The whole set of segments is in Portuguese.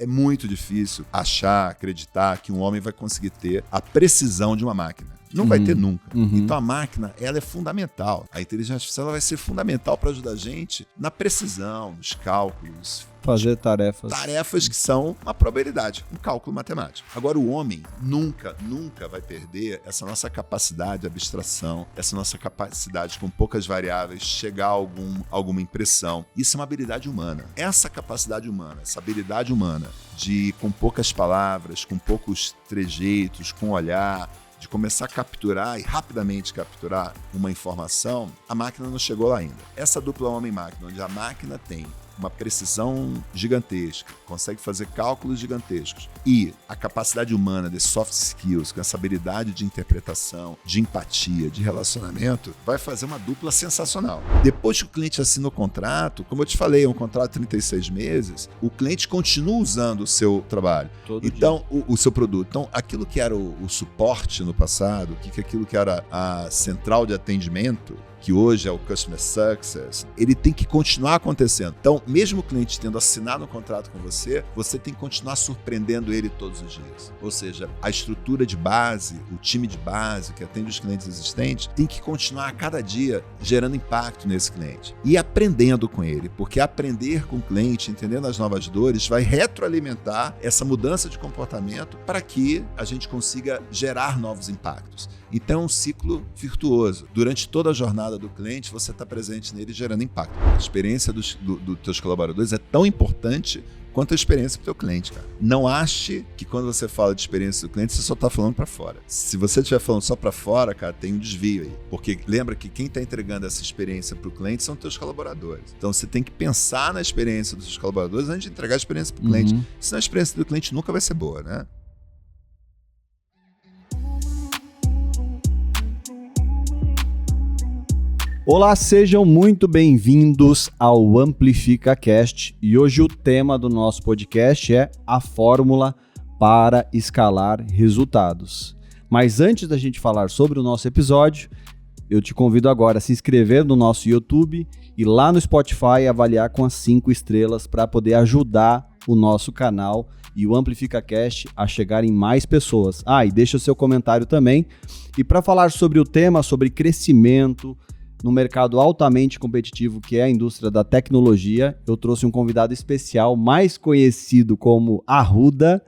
É muito difícil achar, acreditar que um homem vai conseguir ter a precisão de uma máquina. Não vai ter nunca. Então a máquina, ela é fundamental. A inteligência artificial ela vai ser fundamental para ajudar a gente na precisão, nos cálculos. Fazer tarefas. Tarefas que são uma probabilidade, um cálculo matemático. Agora, o homem nunca vai perder essa nossa capacidade de abstração, essa nossa capacidade com poucas variáveis, chegar a alguma impressão. Isso é uma habilidade humana. Essa capacidade humana, essa habilidade humana de, com poucas palavras, com poucos trejeitos, com olhar, de começar a capturar e rapidamente capturar uma informação, a máquina não chegou lá ainda. Essa dupla homem-máquina, onde a máquina tem uma precisão gigantesca, consegue fazer cálculos gigantescos e a capacidade humana de soft skills, com essa habilidade de interpretação, de empatia, de relacionamento, vai fazer uma dupla sensacional. Depois que o cliente assina o contrato, como eu te falei, é um contrato de 36 meses, o cliente continua usando o seu trabalho. Então, o seu produto. Então, aquilo que era o suporte no passado, aquilo que era a central de atendimento, que hoje é o Customer Success, ele tem que continuar acontecendo. Então, mesmo o cliente tendo assinado um contrato com você, você tem que continuar surpreendendo ele todos os dias. Ou seja, a estrutura de base, o time de base que atende os clientes existentes, tem que continuar a cada dia gerando impacto nesse cliente e aprendendo com ele, porque aprender com o cliente, entendendo as novas dores, vai retroalimentar essa mudança de comportamento para que a gente consiga gerar novos impactos. Então, é um ciclo virtuoso. Durante toda a jornada do cliente, você está presente nele gerando impacto. A experiência dos teus colaboradores é tão importante quanto a experiência do teu cliente, cara. Não ache que quando você fala de experiência do cliente, você só está falando para fora. Se você estiver falando só para fora, cara, tem um desvio aí. Porque lembra que quem está entregando essa experiência para o cliente são teus colaboradores. Então, você tem que pensar na experiência dos seus colaboradores antes de entregar a experiência para o cliente. Senão a experiência do cliente nunca vai ser boa, né? Olá, sejam muito bem-vindos ao AmplificaCast e hoje o tema do nosso podcast é a fórmula para escalar resultados. Mas antes da gente falar sobre o nosso episódio, eu te convido agora a se inscrever no nosso YouTube e lá no Spotify avaliar com as 5 estrelas para poder ajudar o nosso canal e o AmplificaCast a chegar em mais pessoas. E deixa o seu comentário também. E para falar sobre o tema, sobre crescimento, no mercado altamente competitivo que é a indústria da tecnologia, eu trouxe um convidado especial, mais conhecido como Arruda.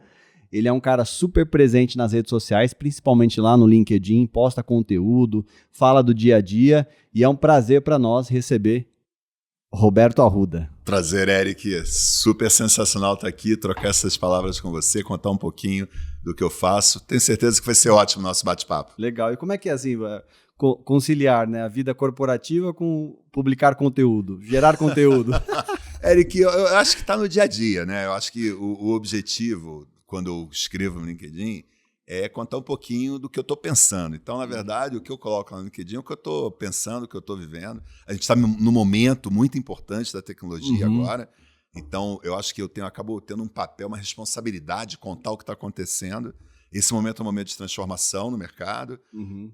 Ele é um cara super presente nas redes sociais, principalmente lá no LinkedIn, posta conteúdo, fala do dia a dia, e é um prazer para nós receber Roberto Arruda. Prazer, Eric. Super sensacional estar aqui, trocar essas palavras com você, contar um pouquinho do que eu faço. Tenho certeza que vai ser ótimo o nosso bate-papo. Legal. E como é que é assim, conciliar, né, a vida corporativa com publicar conteúdo, gerar conteúdo? Eric, eu acho que está no dia a dia, né? Eu acho que o objetivo, quando eu escrevo no LinkedIn, é contar um pouquinho do que eu estou pensando. Então, na verdade, o que eu coloco lá no LinkedIn é o que eu estou pensando, o que eu estou vivendo. A gente está num momento muito importante da tecnologia agora. Então, eu acho que acabo tendo um papel, uma responsabilidade de contar o que está acontecendo. Esse momento é um momento de transformação no mercado.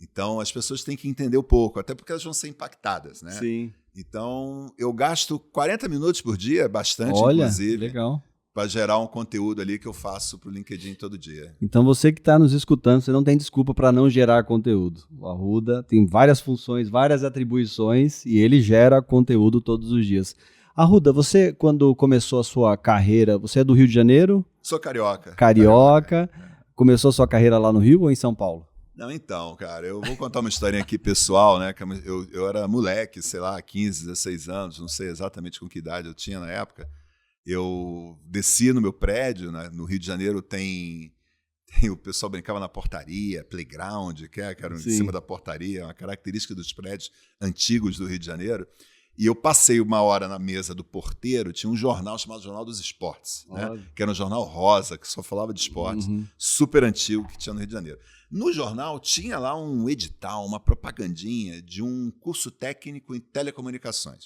Então, as pessoas têm que entender um pouco, até porque elas vão ser impactadas, né? Sim. Então, eu gasto 40 minutos por dia, bastante, Olha, inclusive. Legal. Para gerar um conteúdo ali que eu faço para o LinkedIn todo dia. Então você que está nos escutando, você não tem desculpa para não gerar conteúdo. O Arruda tem várias funções, várias atribuições e ele gera conteúdo todos os dias. Arruda, você quando começou a sua carreira, você é do Rio de Janeiro? Sou carioca. Carioca. Começou a sua carreira lá no Rio ou em São Paulo? Não, então, cara, eu vou contar uma historinha aqui pessoal, né? Eu era moleque, sei lá, 15, 16 anos, não sei exatamente com que idade eu tinha na época. Eu desci no meu prédio, né? No Rio de Janeiro tem o pessoal brincava na portaria, playground, que era em cima da portaria, uma característica dos prédios antigos do Rio de Janeiro. E eu passei uma hora na mesa do porteiro, tinha um jornal chamado Jornal dos Esportes, né? Que era um jornal rosa, que só falava de esportes, super antigo, que tinha no Rio de Janeiro. No jornal tinha lá um edital, uma propagandinha de um curso técnico em telecomunicações.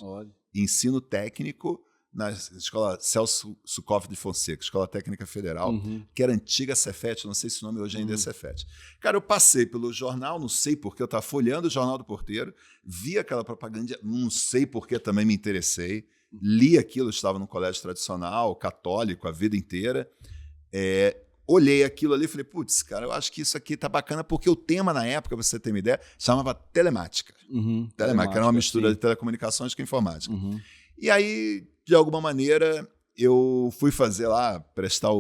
Ensino técnico na escola Celso Sucoff de Fonseca, Escola Técnica Federal, que era antiga Cefet, não sei se o nome hoje ainda é Cefet. Cara, eu passei pelo jornal, não sei porque, eu estava folheando o jornal do porteiro, vi aquela propaganda, não sei porque também me interessei, li aquilo, eu estava num colégio tradicional, católico, a vida inteira. Olhei aquilo ali e falei, putz, cara, eu acho que isso aqui tá bacana, porque o tema na época, pra você ter uma ideia, chamava telemática. Telemática era uma mistura de telecomunicações com informática. E aí, de alguma maneira, eu fui fazer lá, prestar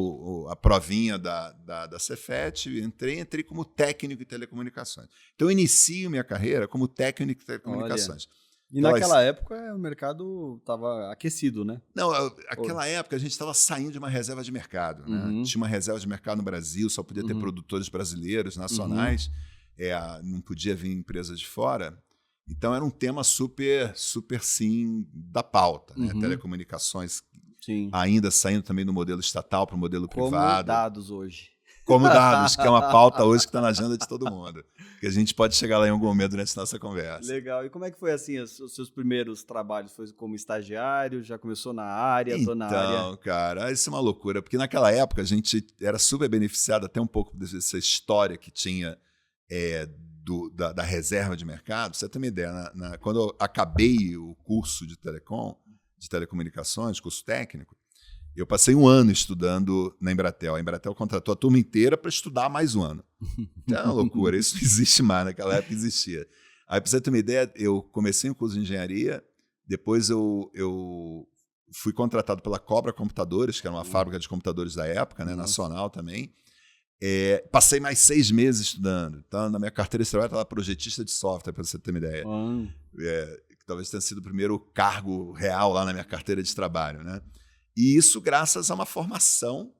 a provinha da Cefet, entrei como técnico em telecomunicações. Então, eu inicio minha carreira como técnico em telecomunicações. Olha. E naquela época o mercado estava aquecido, né? Não, aquela época a gente estava saindo de uma reserva de mercado. Né? Tinha uma reserva de mercado no Brasil, só podia ter produtores brasileiros, nacionais, não podia vir empresas de fora. Então era um tema super, super sim da pauta. Né? Telecomunicações ainda saindo também do modelo estatal para o modelo privado. Como dados hoje. Como dados, que é uma pauta hoje que está na agenda de todo mundo. Que a gente pode chegar lá em algum momento durante a nossa conversa. Legal. E como é que foi assim, os seus primeiros trabalhos? Foi como estagiário? Já começou na área? Tô na área? Então, cara, isso é uma loucura. Porque naquela época a gente era super beneficiado até um pouco dessa história que tinha da reserva de mercado. Pra você ter uma ideia, quando eu acabei o curso de telecomunicações, curso técnico, eu passei um ano estudando na Embratel. A Embratel contratou a turma inteira para estudar mais um ano. Então é uma loucura, isso não existe mais, naquela época existia. Aí, para você ter uma ideia, eu comecei o curso de engenharia, depois eu fui contratado pela Cobra Computadores, que era uma fábrica de computadores da época, né, nacional também. Passei mais 6 meses estudando. Então, na minha carteira de trabalho, estava projetista de software, para você ter uma ideia. Que talvez tenha sido o primeiro cargo real lá na minha carteira de trabalho, né? E isso graças a uma formação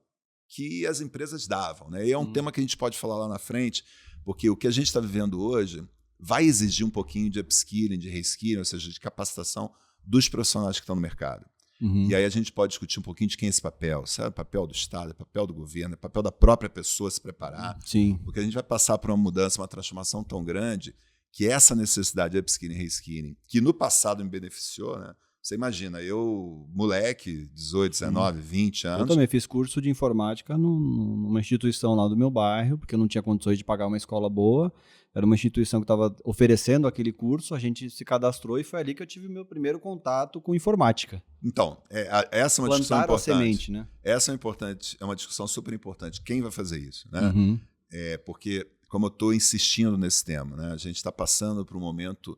que as empresas davam. Né? E é um tema que a gente pode falar lá na frente, porque o que a gente está vivendo hoje vai exigir um pouquinho de upskilling, de reskilling, ou seja, de capacitação dos profissionais que estão no mercado. E aí a gente pode discutir um pouquinho de quem é esse papel. Se é o papel do Estado, é o papel do governo, é o papel da própria pessoa se preparar. Porque a gente vai passar por uma mudança, uma transformação tão grande que essa necessidade de upskilling e reskilling, que no passado me beneficiou, né? Você imagina, eu, moleque, 18, 19, 20 anos... Eu também fiz curso de informática numa instituição lá do meu bairro, porque eu não tinha condições de pagar uma escola boa. Era uma instituição que estava oferecendo aquele curso, a gente se cadastrou e foi ali que eu tive meu primeiro contato com informática. Então, essa é uma discussão importante. A semente, né? Essa é uma discussão super importante. Quem vai fazer isso? Né? Porque, como eu estou insistindo nesse tema, né? A gente está passando por um momento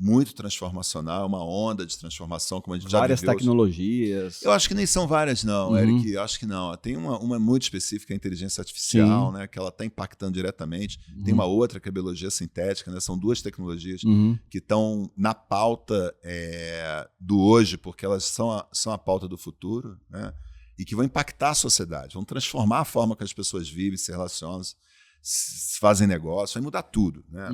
muito transformacional, uma onda de transformação, como a gente já viveu. Várias tecnologias. Eu acho que nem são várias, não, Eric. Eu acho que não. Tem uma muito específica, a inteligência artificial, né, que ela está impactando diretamente. Tem uma outra, que é a biologia sintética. Né, são 2 tecnologias que estão na pauta do hoje, porque elas são a pauta do futuro, né, e que vão impactar a sociedade, vão transformar a forma que as pessoas vivem, se relacionam, fazem negócio, vai mudar tudo. Né?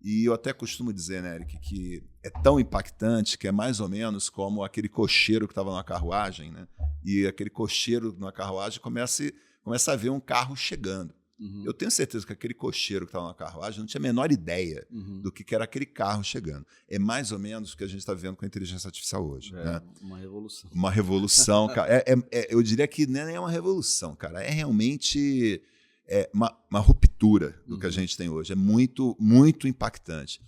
E eu até costumo dizer, né, Eric, que é tão impactante que é mais ou menos como aquele cocheiro que estava numa carruagem, né? E aquele cocheiro na carruagem começa a ver um carro chegando. Eu tenho certeza que aquele cocheiro que estava na carruagem não tinha a menor ideia do que era aquele carro chegando. É mais ou menos o que a gente está vendo com a inteligência artificial hoje. Né? Uma revolução. Uma revolução, cara. Eu diria que nem é uma revolução, cara. É realmente... uma ruptura do que a gente tem hoje. É muito, muito impactante.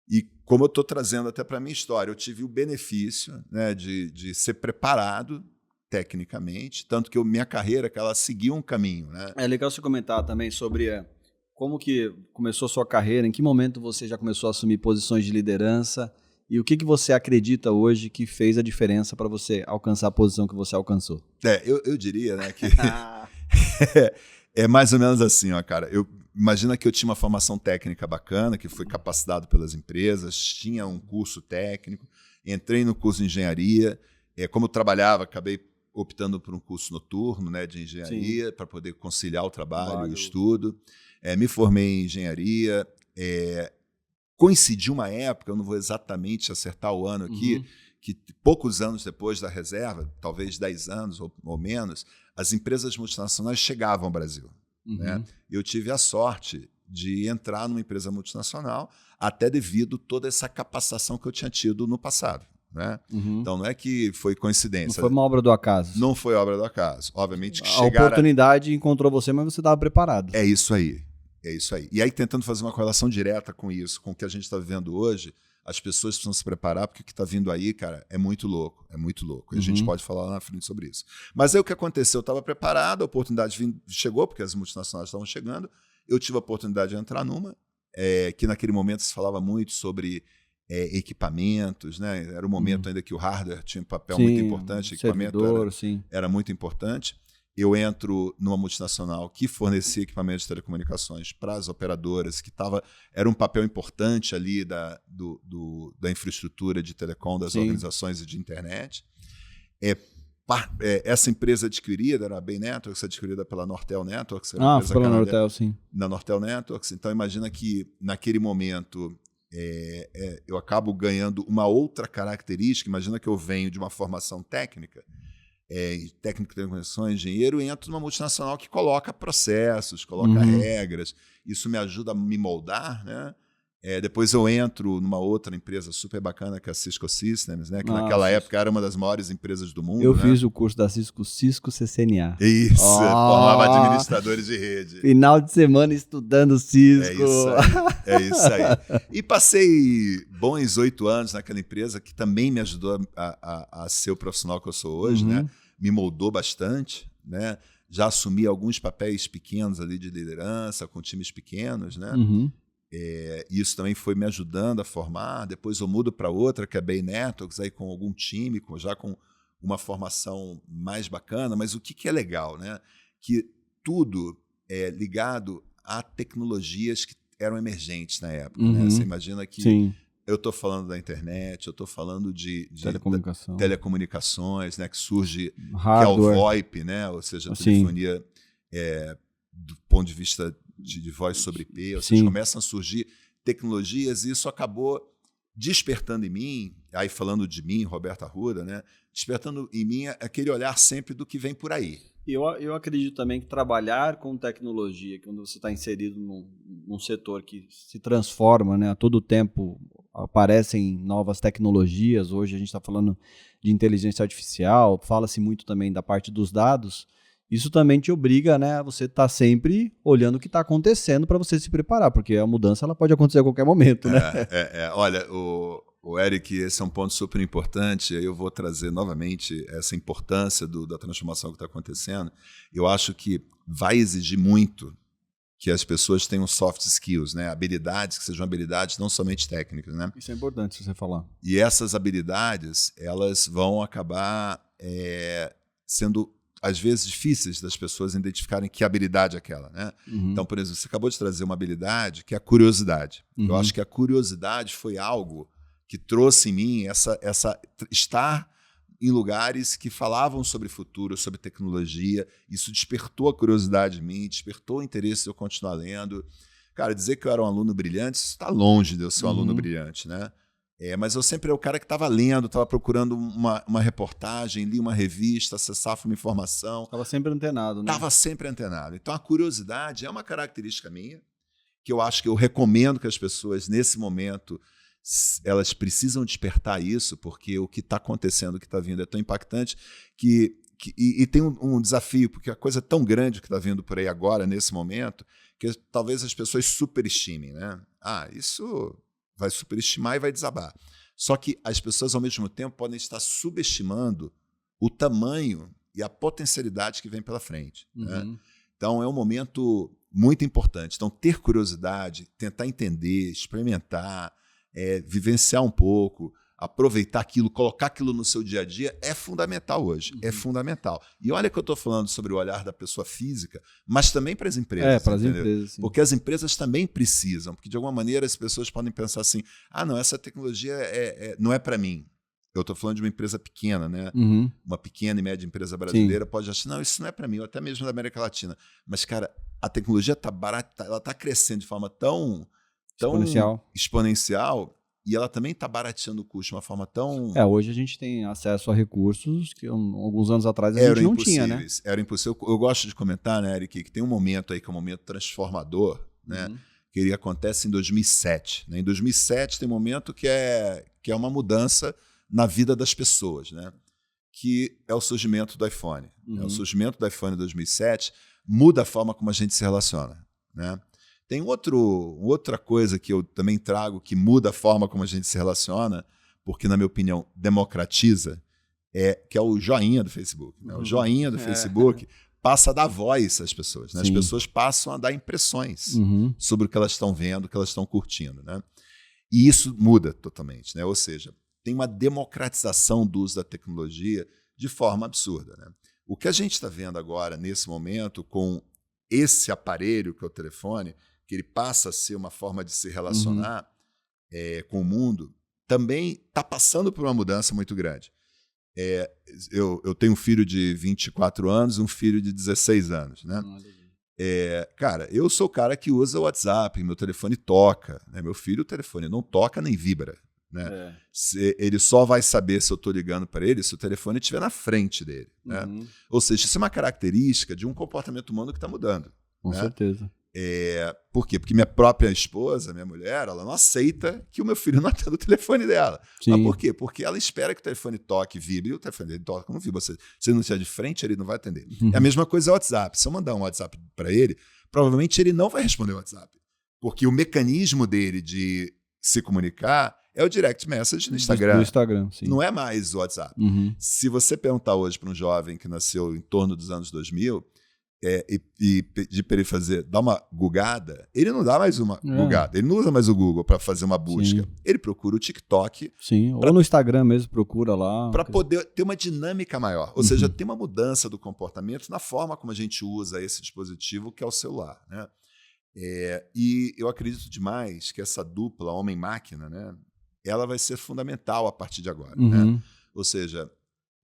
E como eu estou trazendo até para a minha história, eu tive o benefício, né, de ser preparado tecnicamente, tanto que minha carreira que ela seguiu um caminho. Né? É legal você comentar também sobre como que começou a sua carreira, em que momento você já começou a assumir posições de liderança e o que você acredita hoje que fez a diferença para você alcançar a posição que você alcançou. Eu diria, né, que... É mais ou menos assim, ó, cara. Imagina que eu tinha uma formação técnica bacana, que fui capacitado pelas empresas, tinha um curso técnico, entrei no curso de engenharia. Como eu trabalhava, acabei optando por um curso noturno, né, de engenharia, para poder conciliar o trabalho e o estudo. Me formei em engenharia. Coincidiu uma época, eu não vou exatamente acertar o ano aqui, que poucos anos depois da reserva, talvez 10 anos ou menos, as empresas multinacionais chegavam ao Brasil. Né? Eu tive a sorte de entrar numa empresa multinacional, até devido a toda essa capacitação que eu tinha tido no passado. Né? Então, não é que foi coincidência. Não foi uma obra do acaso. Não foi obra do acaso. Obviamente que a oportunidade encontrou você, mas você estava preparado. É isso aí. E aí, tentando fazer uma correlação direta com isso, com o que a gente está vivendo hoje, as pessoas precisam se preparar, porque o que está vindo aí, cara, é muito louco. É muito louco. E a gente pode falar lá na frente sobre isso. Mas aí o que aconteceu? Eu estava preparado, a oportunidade chegou, porque as multinacionais estavam chegando. Eu tive a oportunidade de entrar numa, que naquele momento se falava muito sobre equipamentos, né? Era um momento ainda que o hardware tinha um papel muito importante, o equipamento era muito importante. Eu entro numa multinacional que fornecia equipamentos de telecomunicações para as operadoras, que era um papel importante ali da infraestrutura de telecom, das organizações e de internet. Essa empresa adquirida era a Bay Networks, adquirida pela Nortel Networks. Pela Nortel, sim. Na Nortel Networks. Então, imagina que naquele momento eu acabo ganhando uma outra característica. Imagina que eu venho de uma formação técnica, técnico de telecomunicações, engenheiro, e entro numa multinacional que coloca processos, coloca regras. Isso me ajuda a me moldar, né? Depois eu entro numa outra empresa super bacana, que é a Cisco Systems, né? Que naquela época era uma das maiores empresas do mundo. Eu fiz o curso da Cisco CCNA. Isso, formava administradores de rede. Final de semana estudando Cisco. É isso aí. E passei bons 8 anos naquela empresa, que também me ajudou a ser o profissional que eu sou hoje, né? Me moldou bastante, né? Já assumi alguns papéis pequenos ali de liderança, com times pequenos, né? Isso também foi me ajudando a formar. Depois eu mudo para outra, que é a Bay Networks, aí com algum time, já com uma formação mais bacana. Mas o que é legal, né? Que tudo é ligado a tecnologias que eram emergentes na época. Né? Você imagina que eu estou falando da internet, eu estou falando de telecomunicações, né? Que surge, hardware, que é o VoIP, né? Ou seja, a telefonia do ponto de vista de voz sobre IP, ou seja, começam a surgir tecnologias, e isso acabou despertando em mim, aí falando de mim, Roberto Arruda, né? Despertando em mim aquele olhar sempre do que vem por aí. Eu acredito também que trabalhar com tecnologia, quando você está inserido num setor que se transforma, né? A todo tempo aparecem novas tecnologias. Hoje a gente está falando de inteligência artificial, fala-se muito também da parte dos dados. Isso também te obriga, né, a você estar sempre olhando o que está acontecendo para você se preparar, porque a mudança ela pode acontecer a qualquer momento, né? Olha, o Eric, esse é um ponto super importante. Eu vou trazer novamente essa importância da transformação que está acontecendo. Eu acho que vai exigir muito que as pessoas tenham soft skills, né? Habilidades que sejam habilidades não somente técnicas, né? Isso é importante você falar. E essas habilidades, elas vão acabar sendo às vezes difíceis das pessoas identificarem que habilidade é aquela, né? Então, por exemplo, você acabou de trazer uma habilidade que é a curiosidade. Eu acho que a curiosidade foi algo que trouxe em mim essa estar em lugares que falavam sobre futuro, sobre tecnologia. Isso despertou a curiosidade em mim, despertou o interesse de eu continuar lendo. Cara, dizer que eu era um aluno brilhante, isso está longe de eu ser um aluno brilhante, né? Mas eu sempre era o cara que estava lendo, estava procurando uma reportagem, li uma revista, acessava uma informação. Estava sempre antenado, né? Estava sempre antenado. Então, a curiosidade é uma característica minha, que eu acho que eu recomendo que as pessoas, nesse momento, elas precisam despertar isso, porque o que está acontecendo, o que está vindo é tão impactante e tem um desafio, porque a coisa é tão grande que está vindo por aí agora, nesse momento, que talvez as pessoas superestimem, né? Isso vai superestimar e vai desabar. Só que as pessoas, ao mesmo tempo, podem estar subestimando o tamanho e a potencialidade que vem pela frente. Né? Então, é um momento muito importante. Então, ter curiosidade, tentar entender, experimentar, vivenciar um pouco, aproveitar aquilo, colocar aquilo no seu dia a dia é fundamental hoje. É fundamental. E olha que eu estou falando sobre o olhar da pessoa física, mas também para as empresas. Para as empresas, sim. Porque as empresas também precisam, porque de alguma maneira as pessoas podem pensar assim, não, essa tecnologia não é para mim. Eu estou falando de uma empresa pequena, né? Uma pequena e média empresa brasileira pode achar, não, isso não é para mim, ou até mesmo da América Latina. Mas, cara, a tecnologia está barata, ela está crescendo de forma tão exponencial, e ela também está barateando o custo de uma forma tão... Hoje a gente tem acesso a recursos que alguns anos atrás a gente não tinha, né? Era impossível. Eu gosto de comentar, né, Eric, que tem um momento aí que é um momento transformador, né? Que ele acontece em 2007. Né? Em 2007 tem um momento que é uma mudança na vida das pessoas, né? Que é o surgimento do iPhone. O surgimento do iPhone em 2007 muda a forma como a gente se relaciona, né? Tem outra coisa que eu também trago que muda a forma como a gente se relaciona, porque, na minha opinião, democratiza, que é o joinha do Facebook. Né? O joinha do Facebook passa a dar voz às pessoas. Né? As pessoas passam a dar impressões sobre o que elas estão vendo, o que elas estão curtindo. Né? E isso muda totalmente. Né? Ou seja, tem uma democratização do uso da tecnologia de forma absurda. Né? O que a gente está vendo agora, nesse momento, com esse aparelho, que é o telefone, que ele passa a ser uma forma de se relacionar com o mundo, também está passando por uma mudança muito grande. Eu tenho um filho de 24 anos, um filho de 16 anos. Né? Cara, eu sou o cara que usa o WhatsApp, meu telefone toca. Né? Meu filho, o telefone não toca nem vibra. Né? Ele só vai saber se eu estou ligando para ele se o telefone estiver na frente dele. Né? Ou seja, isso é uma característica de um comportamento humano que está mudando. Com certeza. Por quê? Porque minha própria esposa, minha mulher, ela não aceita que o meu filho não atenda o telefone dela. Sim. Mas por quê? Porque ela espera que o telefone toque e vibre, e o telefone dele toca não vibra. Se ele não estiver de frente, ele não vai atender. É a mesma coisa o WhatsApp. Se eu mandar um WhatsApp para ele, provavelmente ele não vai responder o WhatsApp. Porque o mecanismo dele de se comunicar é o direct message no Instagram. No Instagram, sim. Não é mais o WhatsApp. Se você perguntar hoje para um jovem que nasceu em torno dos anos 2000 e pedir para ele dar uma googada, ele não dá mais uma googada. Ele não usa mais o Google para fazer uma busca. Sim. Ele procura o TikTok. Sim, ou no Instagram mesmo, procura lá. Para poder ter uma dinâmica maior. Ou seja, tem uma mudança do comportamento na forma como a gente usa esse dispositivo, que é o celular. Né? E eu acredito demais que essa dupla homem-máquina, né, ela vai ser fundamental a partir de agora. Né? Ou seja,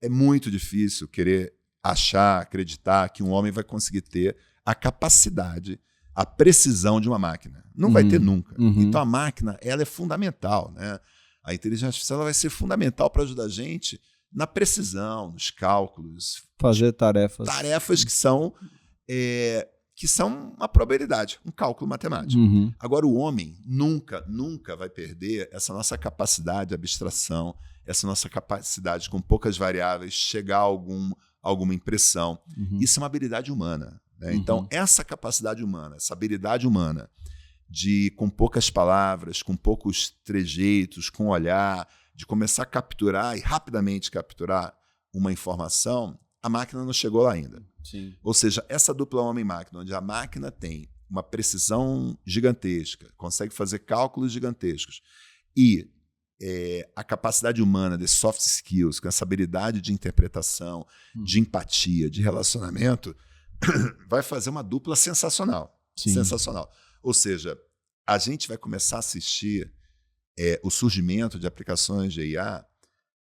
é muito difícil querer acreditar que um homem vai conseguir ter a capacidade, a precisão de uma máquina. Não vai ter nunca. Então a máquina, ela é fundamental. Né? A inteligência artificial ela vai ser fundamental para ajudar a gente na precisão, nos cálculos. Fazer tarefas. Tarefas que são uma probabilidade, um cálculo matemático. Agora, o homem nunca vai perder essa nossa capacidade de abstração, essa nossa capacidade, com poucas variáveis, chegar a alguma impressão. Isso é uma habilidade humana. Né? Então, essa capacidade humana, essa habilidade humana de, com poucas palavras, com poucos trejeitos, com olhar, de começar a capturar e rapidamente capturar uma informação, a máquina não chegou lá ainda. Sim. Ou seja, essa dupla homem-máquina, onde a máquina tem uma precisão gigantesca, consegue fazer cálculos gigantescos e a capacidade humana de soft skills, com essa habilidade de interpretação, de empatia, de relacionamento, vai fazer uma dupla sensacional. Sim. Sensacional. Ou seja, a gente vai começar a assistir o surgimento de aplicações de IA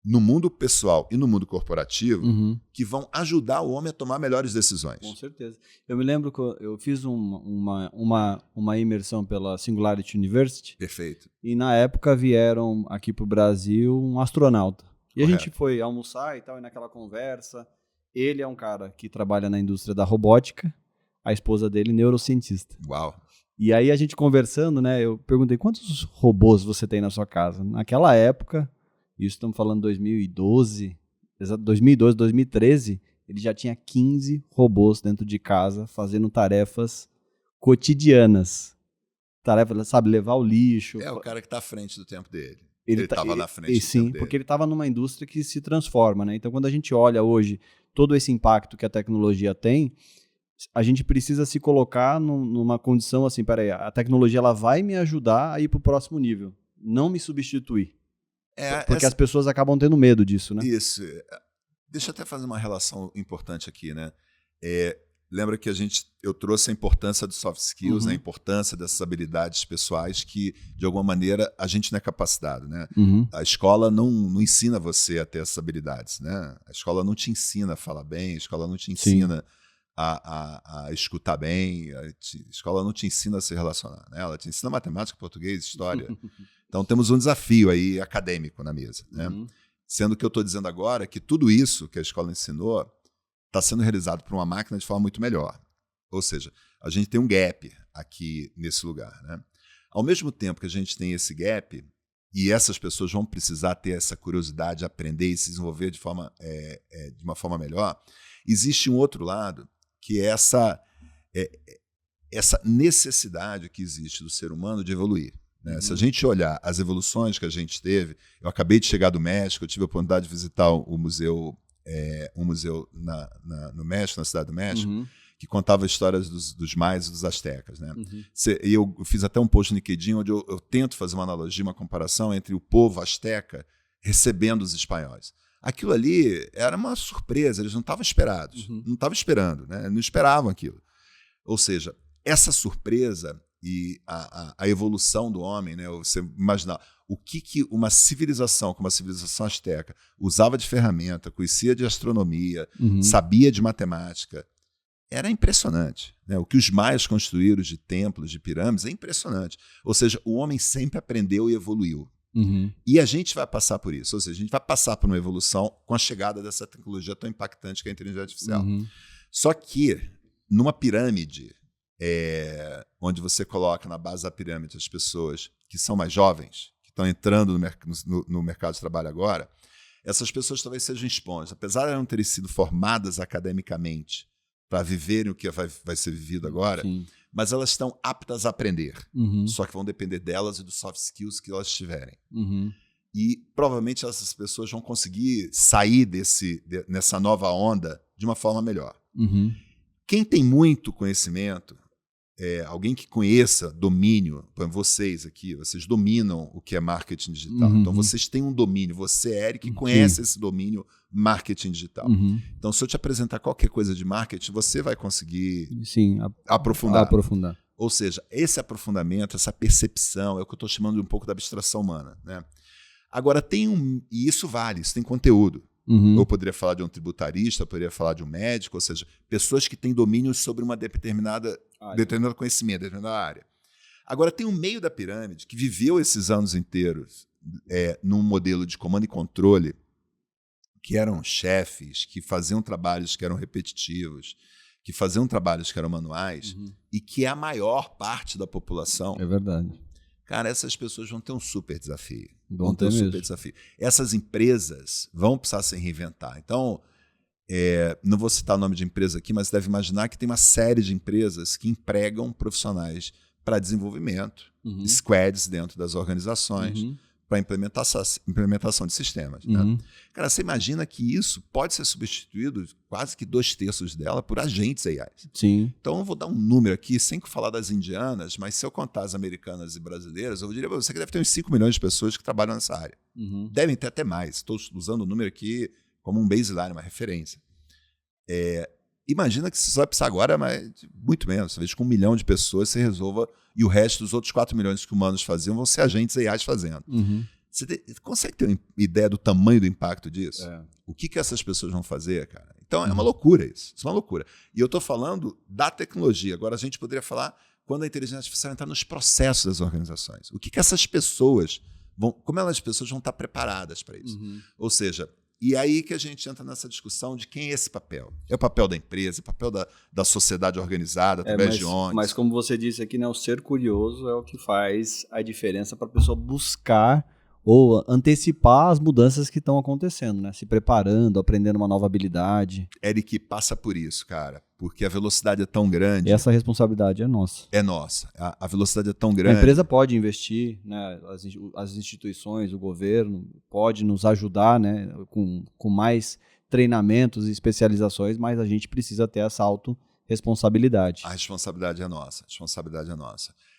no mundo pessoal e no mundo corporativo que vão ajudar o homem a tomar melhores decisões. Com certeza. Eu me lembro que eu fiz uma imersão pela Singularity University. Perfeito. E na época vieram aqui para o Brasil um astronauta. E Correto. A gente foi almoçar e tal, e naquela conversa, ele é um cara que trabalha na indústria da robótica, a esposa dele neurocientista. Uau! E aí a gente conversando, né, eu perguntei, quantos robôs você tem na sua casa? Naquela época, isso estamos falando 2012, 2013, ele já tinha 15 robôs dentro de casa fazendo tarefas cotidianas. Tarefas, sabe, levar o lixo. É o cara que está à frente do tempo dele. Ele estava na frente do tempo sim, dele. porque ele estava numa indústria que se transforma, né? Então, quando a gente olha hoje todo esse impacto que a tecnologia tem, a gente precisa se colocar numa condição assim, peraí, a tecnologia ela vai me ajudar a ir para o próximo nível, não me substituir. Porque as pessoas acabam tendo medo disso, né? Isso. Deixa eu até fazer uma relação importante aqui, né? Lembra que eu trouxe a importância dos soft skills, né? A importância dessas habilidades pessoais que, de alguma maneira, a gente não é capacitado, né? A escola não ensina você a ter essas habilidades, né? A escola não te ensina a falar bem, a escola não te ensina a escutar bem, a escola não te ensina a se relacionar, né? Ela te ensina matemática, português, história. Então temos um desafio aí acadêmico na mesa, né? Sendo que eu estou dizendo agora que tudo isso que a escola ensinou está sendo realizado por uma máquina de forma muito melhor. Ou seja, a gente tem um gap aqui nesse lugar, né? Ao mesmo tempo que a gente tem esse gap, e essas pessoas vão precisar ter essa curiosidade de aprender e se desenvolver de uma forma melhor, existe um outro lado, que é essa necessidade que existe do ser humano de evoluir. Né? Se a gente olhar as evoluções que a gente teve, eu acabei de chegar do México, eu tive a oportunidade de visitar um museu no México, na cidade do México, que contava histórias dos maias e dos astecas. Né? E eu fiz até um post no LinkedIn onde eu tento fazer uma analogia, uma comparação entre o povo asteca recebendo os espanhóis. Aquilo ali era uma surpresa, eles não estavam esperados, não estavam esperando, né? Não esperavam aquilo. Ou seja, essa surpresa e a evolução do homem, né? Você imaginar o que uma civilização como a civilização asteca usava de ferramenta, conhecia de astronomia, sabia de matemática, era impressionante. Né? O que os maias construíram de templos, de pirâmides, é impressionante. Ou seja, o homem sempre aprendeu e evoluiu. E a gente vai passar por isso. Ou seja, a gente vai passar por uma evolução com a chegada dessa tecnologia tão impactante que é a inteligência artificial. Só que, numa pirâmide, onde você coloca na base da pirâmide as pessoas que são mais jovens, que estão entrando no mercado de trabalho agora, essas pessoas talvez sejam esponjas. Apesar de elas não terem sido formadas academicamente para viverem o que vai ser vivido agora, mas elas estão aptas a aprender. Só que vão depender delas e dos soft skills que elas tiverem. E provavelmente essas pessoas vão conseguir sair nessa nova onda de uma forma melhor. Quem tem muito conhecimento, alguém que conheça, domínio, vocês aqui, vocês dominam o que é marketing digital. Então vocês têm um domínio, você, Eric, conhece esse domínio marketing digital. Então se eu te apresentar qualquer coisa de marketing, você vai conseguir aprofundar. Ou seja, esse aprofundamento, essa percepção, é o que eu estou chamando de um pouco da abstração humana. Né? Agora e isso vale, isso tem conteúdo. Eu poderia falar de um tributarista, eu poderia falar de um médico, ou seja, pessoas que têm domínio sobre uma determinado conhecimento, determinada área. Agora, tem um meio da pirâmide que viveu esses anos inteiros num modelo de comando e controle, que eram chefes, que faziam trabalhos que eram repetitivos, que faziam trabalhos que eram manuais, e que é a maior parte da população. É verdade. Cara, essas pessoas vão ter um super desafio. Essas empresas vão precisar se reinventar. Então, não vou citar o nome de empresa aqui, mas você deve imaginar que tem uma série de empresas que empregam profissionais para desenvolvimento, squads dentro das organizações, para implementação de sistemas. Né? Cara, você imagina que isso pode ser substituído, quase que 2/3 dela, por agentes AI. Então, eu vou dar um número aqui, sem falar das indianas, mas se eu contar as americanas e brasileiras, eu diria para você que deve ter uns 5 milhões de pessoas que trabalham nessa área. Devem ter até mais. Estou usando o número aqui como um baseline, uma referência. Imagina que você vai precisar agora, mas muito menos. Talvez com 1 milhão de pessoas você resolva, e o resto dos outros 4 milhões que humanos faziam vão ser agentes AI fazendo. Você consegue ter uma ideia do tamanho do impacto disso? O que essas pessoas vão fazer, cara? Então, é uma loucura isso. Isso é uma loucura. E eu estou falando da tecnologia. Agora, a gente poderia falar quando a inteligência artificial entrar nos processos das organizações. O que essas pessoas como as pessoas vão estar preparadas para isso? Ou seja, e aí que a gente entra nessa discussão de quem é esse papel. É o papel da empresa, é o papel da sociedade organizada, através de ONGs. Mas como você disse aqui, né, o ser curioso é o que faz a diferença para a pessoa buscar ou antecipar as mudanças que estão acontecendo, né? Se preparando, aprendendo uma nova habilidade. Eric, passa por isso, cara, porque a velocidade é tão grande. E essa responsabilidade é nossa. É nossa. A velocidade é tão grande. A empresa pode investir, né? As instituições, o governo pode nos ajudar, né? Com mais treinamentos e especializações, mas a gente precisa ter essa autorresponsabilidade. A responsabilidade é nossa.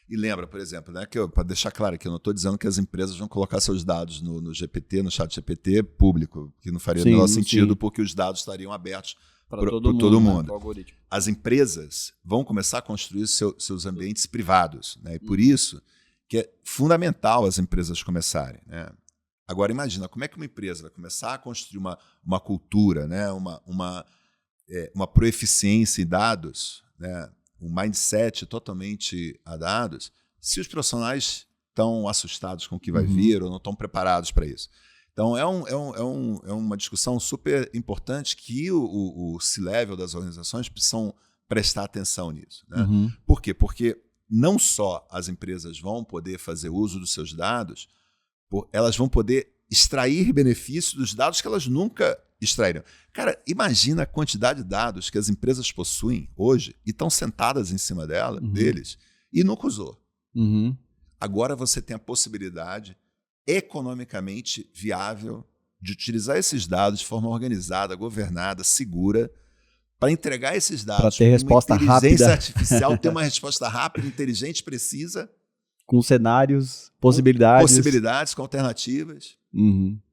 E lembra, por exemplo, né, que para deixar claro que eu não estou dizendo que as empresas vão colocar seus dados no GPT, no chat GPT público, que não faria o menor sentido, porque os dados estariam abertos para todo mundo. Né, as empresas vão começar a construir seus ambientes privados. Né, e por isso que é fundamental as empresas começarem. Né. Agora, imagina, como é que uma empresa vai começar a construir uma cultura, né, uma proeficiência em dados, né, um mindset totalmente a dados, se os profissionais estão assustados com o que vai vir ou não estão preparados para isso. Então, é uma discussão super importante que o C-level das organizações precisam prestar atenção nisso. Né? Por quê? Porque não só as empresas vão poder fazer uso dos seus dados, elas vão poder extrair benefícios dos dados que elas nunca extrairiam. Cara, imagina a quantidade de dados que as empresas possuem hoje e estão sentadas em cima deles e nunca usou. Agora você tem a possibilidade economicamente viável de utilizar esses dados de forma organizada, governada, segura, para entregar esses dados para ter resposta rápida. Inteligência artificial, ter uma resposta rápida, inteligente, precisa. Com cenários, possibilidades. Possibilidades, com alternativas.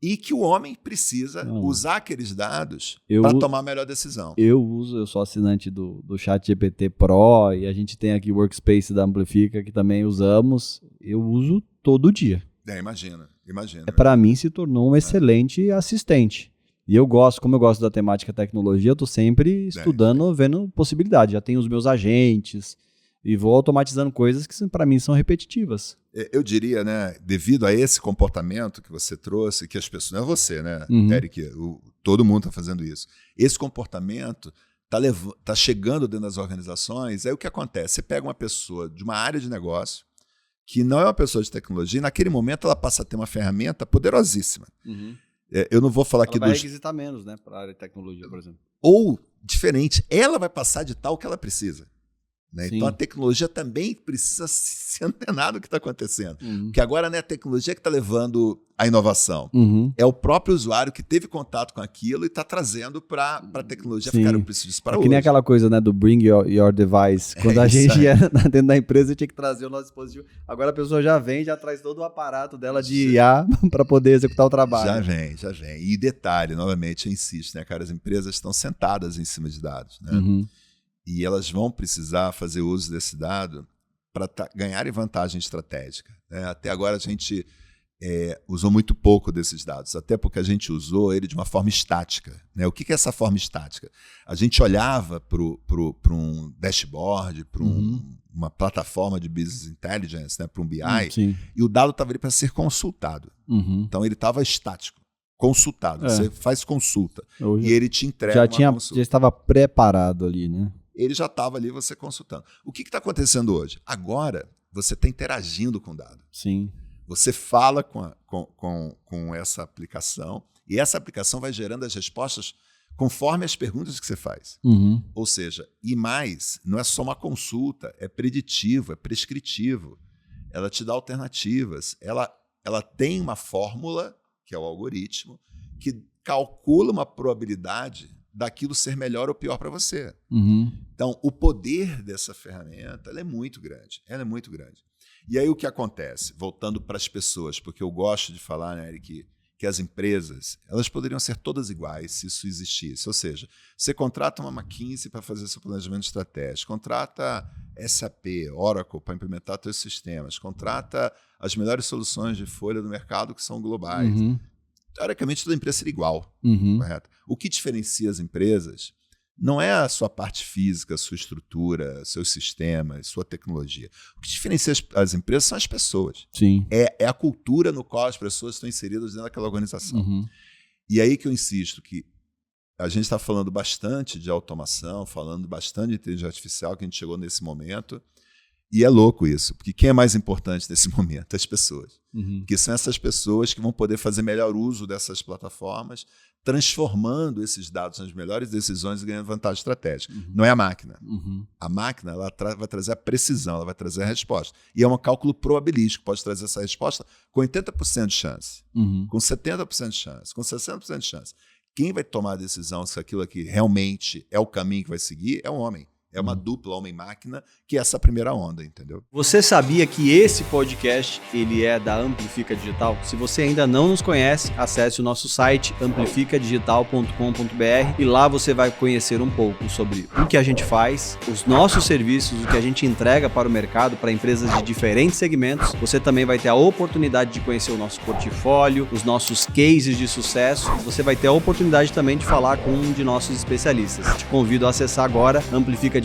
E que o homem precisa usar aqueles dados para tomar a melhor decisão. Eu sou assinante do ChatGPT Pro e a gente tem aqui o Workspace da Amplifica que também usamos. Eu uso todo dia. Imagina. Para mim se tornou um excelente assistente. E como eu gosto da temática tecnologia, eu estou sempre estudando, vendo possibilidades. Já tenho os meus agentes e vou automatizando coisas que para mim são repetitivas. Eu diria, né, devido a esse comportamento que você trouxe, que as pessoas, não é você, né, Eric, todo mundo está fazendo isso. Esse comportamento está chegando dentro das organizações. Aí o que acontece? Você pega uma pessoa de uma área de negócio que não é uma pessoa de tecnologia, e naquele momento ela passa a ter uma ferramenta poderosíssima. Eu não vou falar aqui ela vai requisitar menos, né, para a área de tecnologia, por exemplo. Ou, diferente, ela vai passar de tal que ela precisa. Né? Então a tecnologia também precisa se antenar do que está acontecendo. Porque agora não é a tecnologia que está levando a inovação. É o próprio usuário que teve contato com aquilo e está trazendo para a tecnologia ficar eu preciso disso para hoje. Que nem aquela coisa, né, do bring your device. Quando a gente ia dentro da empresa, tinha que trazer o nosso dispositivo. Agora a pessoa já vem, já traz todo o aparato dela de IA para poder executar o trabalho. Já vem. E detalhe, novamente, eu insisto, né, cara, as empresas estão sentadas em cima de dados, né? E elas vão precisar fazer uso desse dado para ganharem vantagem estratégica. Né? Até agora a gente usou muito pouco desses dados, até porque a gente usou ele de uma forma estática. Né? O que é essa forma estática? A gente olhava para um dashboard, para uma plataforma de business intelligence, né? Para um BI, e o dado estava ali para ser consultado. Então ele estava estático. Consultado, você faz consulta e ele te entrega consulta. Já estava preparado ali, né? Ele já estava ali, você consultando. O que está acontecendo hoje? Agora, você está interagindo com o dado. Sim. Você fala com essa aplicação e essa aplicação vai gerando as respostas conforme as perguntas que você faz. Ou seja, e mais, não é só uma consulta, é preditivo, é prescritivo. Ela te dá alternativas. Ela tem uma fórmula, que é o algoritmo, que calcula uma probabilidade daquilo ser melhor ou pior para você. Então, o poder dessa ferramenta ela é muito grande. E aí o que acontece? Voltando para as pessoas, porque eu gosto de falar, né, Eric, que as empresas elas poderiam ser todas iguais se isso existisse. Ou seja, você contrata uma McKinsey para fazer seu planejamento estratégico, contrata SAP, Oracle para implementar seus sistemas, contrata as melhores soluções de folha do mercado que são globais. Teoricamente, toda empresa seria igual, correto? O que diferencia as empresas não é a sua parte física, a sua estrutura, seus sistemas, sua tecnologia. O que diferencia as empresas são as pessoas. Sim. É a cultura no qual as pessoas estão inseridas dentro daquela organização. E aí que eu insisto que a gente está falando bastante de automação, falando bastante de inteligência artificial, que a gente chegou nesse momento. E é louco isso, porque quem é mais importante nesse momento? As pessoas. Porque são essas pessoas que vão poder fazer melhor uso dessas plataformas, transformando esses dados nas melhores decisões e ganhando vantagem estratégica. Não é a máquina. A máquina ela vai trazer a precisão, ela vai trazer a resposta. E é um cálculo probabilístico, pode trazer essa resposta com 80% de chance, com 70% de chance, com 60% de chance. Quem vai tomar a decisão se aquilo aqui realmente é o caminho que vai seguir é o homem. É uma dupla homem-máquina, que é essa primeira onda, entendeu? Você sabia que esse podcast ele é da Amplifica Digital? Se você ainda não nos conhece, acesse o nosso site amplificadigital.com.br e lá você vai conhecer um pouco sobre o que a gente faz, os nossos serviços, o que a gente entrega para o mercado, para empresas de diferentes segmentos. Você também vai ter a oportunidade de conhecer o nosso portfólio, os nossos cases de sucesso. Você vai ter a oportunidade também de falar com um de nossos especialistas. Te convido a acessar agora amplificadigital.com.br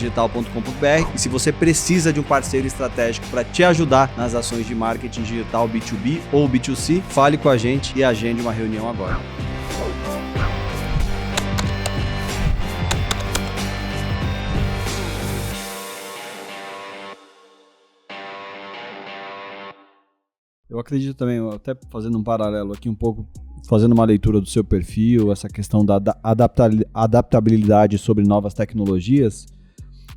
e se você precisa de um parceiro estratégico para te ajudar nas ações de marketing digital B2B ou B2C, fale com a gente e agende uma reunião agora. Eu acredito também, até fazendo um paralelo aqui um pouco fazendo uma leitura do seu perfil, essa questão da adaptabilidade sobre novas tecnologias,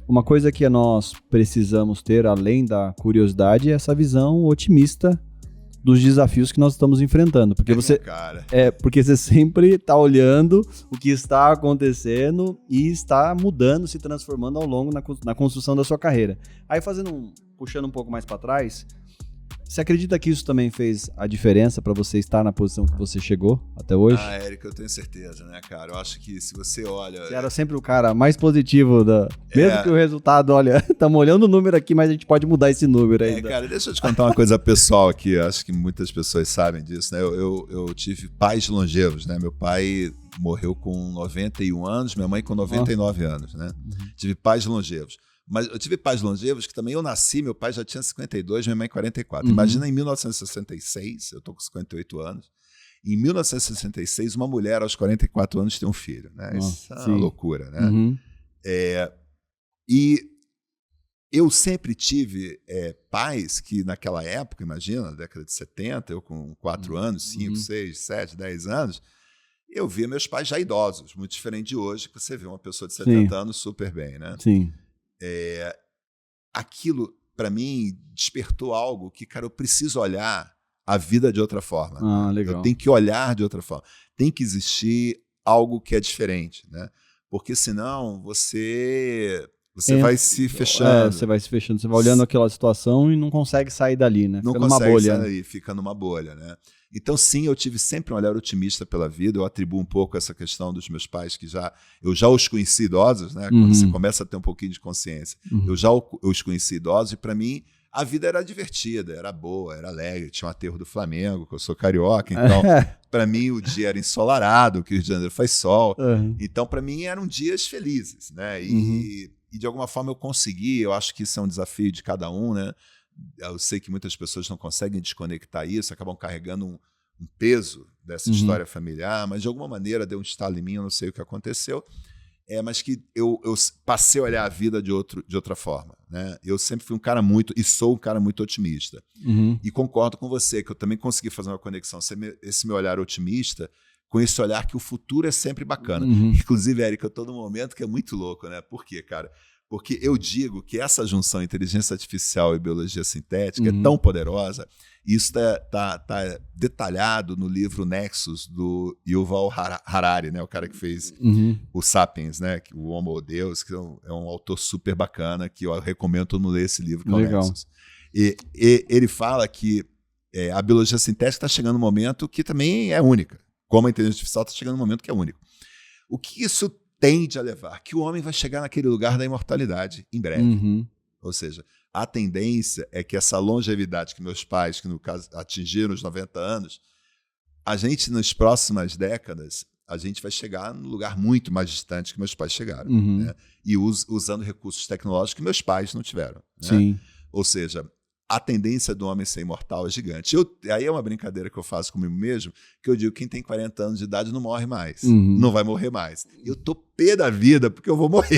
uma coisa que nós precisamos ter, além da curiosidade, é essa visão otimista dos desafios que nós estamos enfrentando. Porque porque você sempre está olhando o que está acontecendo e está mudando, se transformando ao longo na construção da sua carreira. Aí puxando um pouco mais para trás, você acredita que isso também fez a diferença para você estar na posição que você chegou até hoje? Érico, eu tenho certeza, né, cara? Eu acho que se você olha... Você era sempre o cara mais positivo, mesmo que o resultado, olha, estamos olhando o número aqui, mas a gente pode mudar esse número ainda. Cara, deixa eu te contar uma coisa pessoal aqui, acho que muitas pessoas sabem disso, né? Eu tive pais longevos, né? Meu pai morreu com 91 anos, minha mãe com 99 anos, né? Tive pais longevos. Mas eu tive pais longevos que também eu nasci, meu pai já tinha 52, minha mãe 44. Imagina em 1966, eu tô com 58 anos, em 1966 uma mulher aos 44 anos tem um filho, né? Isso é uma loucura, né? E eu sempre tive pais que naquela época, imagina, na década de 70, eu com 4 anos, 5, 6, 7, 10 anos, eu via meus pais já idosos, muito diferente de hoje, que você vê uma pessoa de 70 anos super bem, né? Sim. Aquilo, para mim, despertou algo que, cara, eu preciso olhar a vida de outra forma. Legal. Eu tenho que olhar de outra forma. Tem que existir algo que é diferente, né? Porque senão você vai se fechando. Você vai se fechando. Você vai olhando aquela situação e não consegue sair dali, né? Não consegue sair dali, fica numa bolha, né? Então, sim, eu tive sempre um olhar otimista pela vida. Eu atribuo um pouco essa questão dos meus pais, que eu já os conheci idosos, né? Quando você começa a ter um pouquinho de consciência. Eu já os conheci idosos e, para mim, a vida era divertida, era boa, era alegre. Tinha um aterro do Flamengo, que eu sou carioca, então, para mim, o dia era ensolarado, que o Rio de Janeiro faz sol. Então, para mim, eram dias felizes, né? E, de alguma forma, eu consegui. Eu acho que isso é um desafio de cada um, né? Eu sei que muitas pessoas não conseguem desconectar isso, acabam carregando um peso dessa história familiar, mas de alguma maneira deu um estalo em mim, eu não sei o que aconteceu, mas que eu passei a olhar a vida de outra forma, né? Eu sempre fui sou um cara muito otimista. E concordo com você, que eu também consegui fazer uma conexão, esse meu olhar otimista, com esse olhar que o futuro é sempre bacana. Inclusive, Érica, eu estou num momento que é muito louco, né? Por quê, cara? Porque eu digo que essa junção inteligência artificial e biologia sintética é tão poderosa, e isso tá detalhado no livro Nexus, do Yuval Harari, né? O cara que fez o Sapiens, né? O Homo Deus, que é um autor super bacana, que eu recomendo todo mundo ler esse livro, que é o Nexus. E ele fala que a biologia sintética está chegando num momento que também é única. Como a inteligência artificial está chegando num momento que é único. O que isso tende a levar? Que o homem vai chegar naquele lugar da imortalidade em breve. Ou seja, a tendência é que essa longevidade que meus pais, que no caso atingiram os 90 anos, a gente nas próximas décadas, a gente vai chegar num lugar muito mais distante que meus pais chegaram. Né? E usando recursos tecnológicos que meus pais não tiveram. Né? Ou seja, a tendência do homem ser imortal é gigante. Aí é uma brincadeira que eu faço comigo mesmo, que eu digo que quem tem 40 anos de idade não morre mais. Não vai morrer mais. Eu tô pé da vida porque eu vou morrer.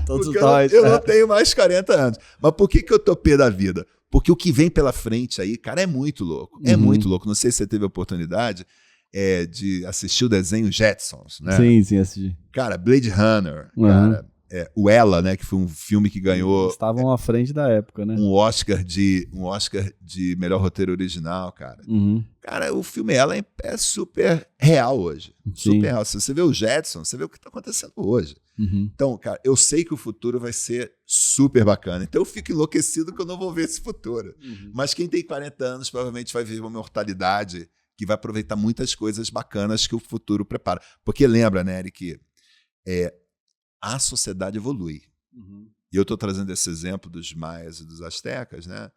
Porque eu não tenho mais 40 anos. Mas por que eu tô pé da vida? Porque o que vem pela frente aí, cara, é muito louco. É muito louco. Não sei se você teve a oportunidade de assistir o desenho Jetsons, né? Sim, assisti. Cara, Blade Runner, cara... o Ela, né, que foi um filme que ganhou... Estavam à frente da época, né? Um Oscar de melhor roteiro original, cara. Cara, o filme Ela é super real hoje. Super real. Se você vê o Jetson, você vê o que está acontecendo hoje. Então, cara, eu sei que o futuro vai ser super bacana. Então eu fico enlouquecido que eu não vou ver esse futuro. Mas quem tem 40 anos provavelmente vai viver uma mortalidade que vai aproveitar muitas coisas bacanas que o futuro prepara. Porque lembra, né, Eric, a sociedade evolui. E eu estou trazendo esse exemplo dos maias e dos astecas, né?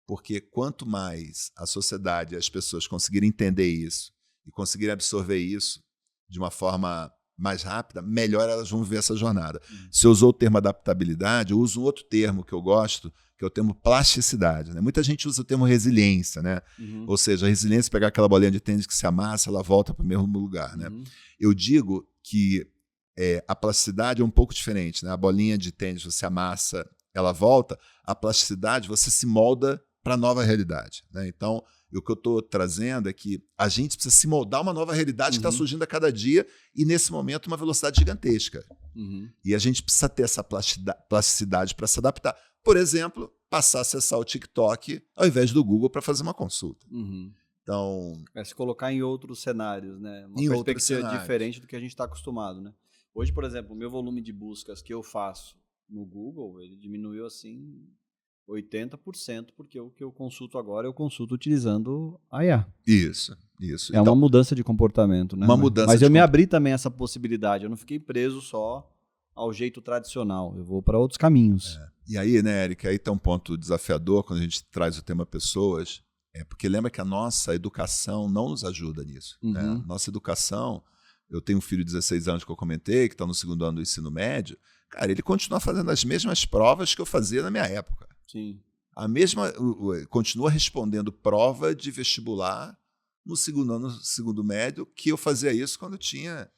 Porque quanto mais a sociedade e as pessoas conseguirem entender isso e conseguirem absorver isso de uma forma mais rápida, melhor elas vão viver essa jornada. Se eu usou o termo adaptabilidade, eu uso um outro termo que eu gosto, que é o termo plasticidade. Né? Muita gente usa o termo resiliência, né? Ou seja, a resiliência é pegar aquela bolinha de tênis que se amassa, ela volta para o mesmo lugar. Né? Eu digo que a plasticidade é um pouco diferente. Né? A bolinha de tênis você amassa, ela volta. A plasticidade você se molda para a nova realidade. Né? Então, E o que eu estou trazendo é que a gente precisa se moldar uma nova realidade que está surgindo a cada dia e, nesse momento, uma velocidade gigantesca. E a gente precisa ter essa plasticidade para se adaptar. Por exemplo, passar a acessar o TikTok ao invés do Google para fazer uma consulta. Então, se colocar em outros cenários, né? Uma em perspectiva diferente do que a gente está acostumado, né? Hoje, por exemplo, o meu volume de buscas que eu faço no Google, ele diminuiu assim 80%, porque o que eu consulto agora, eu consulto utilizando a IA. Isso. É uma mudança de comportamento, né? Mas eu me abri também a essa possibilidade, eu não fiquei preso só ao jeito tradicional, eu vou para outros caminhos. E aí, né, Eric, aí tem um ponto desafiador quando a gente traz o tema pessoas, porque lembra que a nossa educação não nos ajuda nisso. Né? Nossa educação, eu tenho um filho de 16 anos que eu comentei, que está no 2º ano do ensino médio, cara, ele continua fazendo as mesmas provas que eu fazia na minha época. Sim. Continua respondendo prova de vestibular no 2º ano, no 2º médio, que eu fazia isso quando eu tinha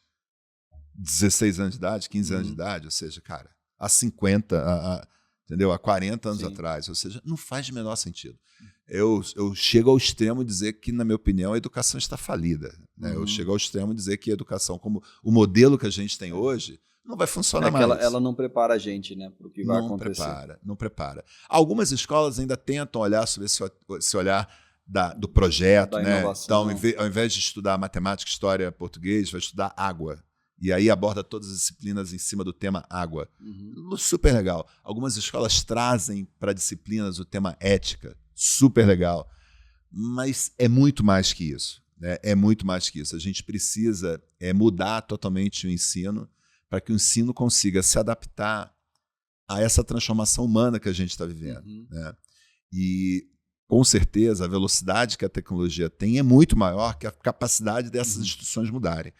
16 anos de idade, 15 anos de idade, ou seja, cara, há 50, entendeu? Há 40 anos atrás, ou seja, não faz o menor sentido. Eu chego ao extremo de dizer que, na minha opinião, a educação está falida. Né? Eu chego ao extremo de dizer que a educação, como o modelo que a gente tem hoje, não vai funcionar mais. Ela não prepara a gente, né, para o que vai acontecer. Não prepara. Algumas escolas ainda tentam olhar sobre esse olhar do projeto. Da né? inovação. Então, ao invés de estudar matemática, história, português, vai estudar água. E aí aborda todas as disciplinas em cima do tema água. Super legal. Algumas escolas trazem para disciplinas o tema ética. Super legal. Mas é muito mais que isso. Né? É muito mais que isso. A gente precisa mudar totalmente o ensino para que o ensino consiga se adaptar a essa transformação humana que a gente está vivendo. Né? E, com certeza, a velocidade que a tecnologia tem é muito maior que a capacidade dessas instituições mudarem.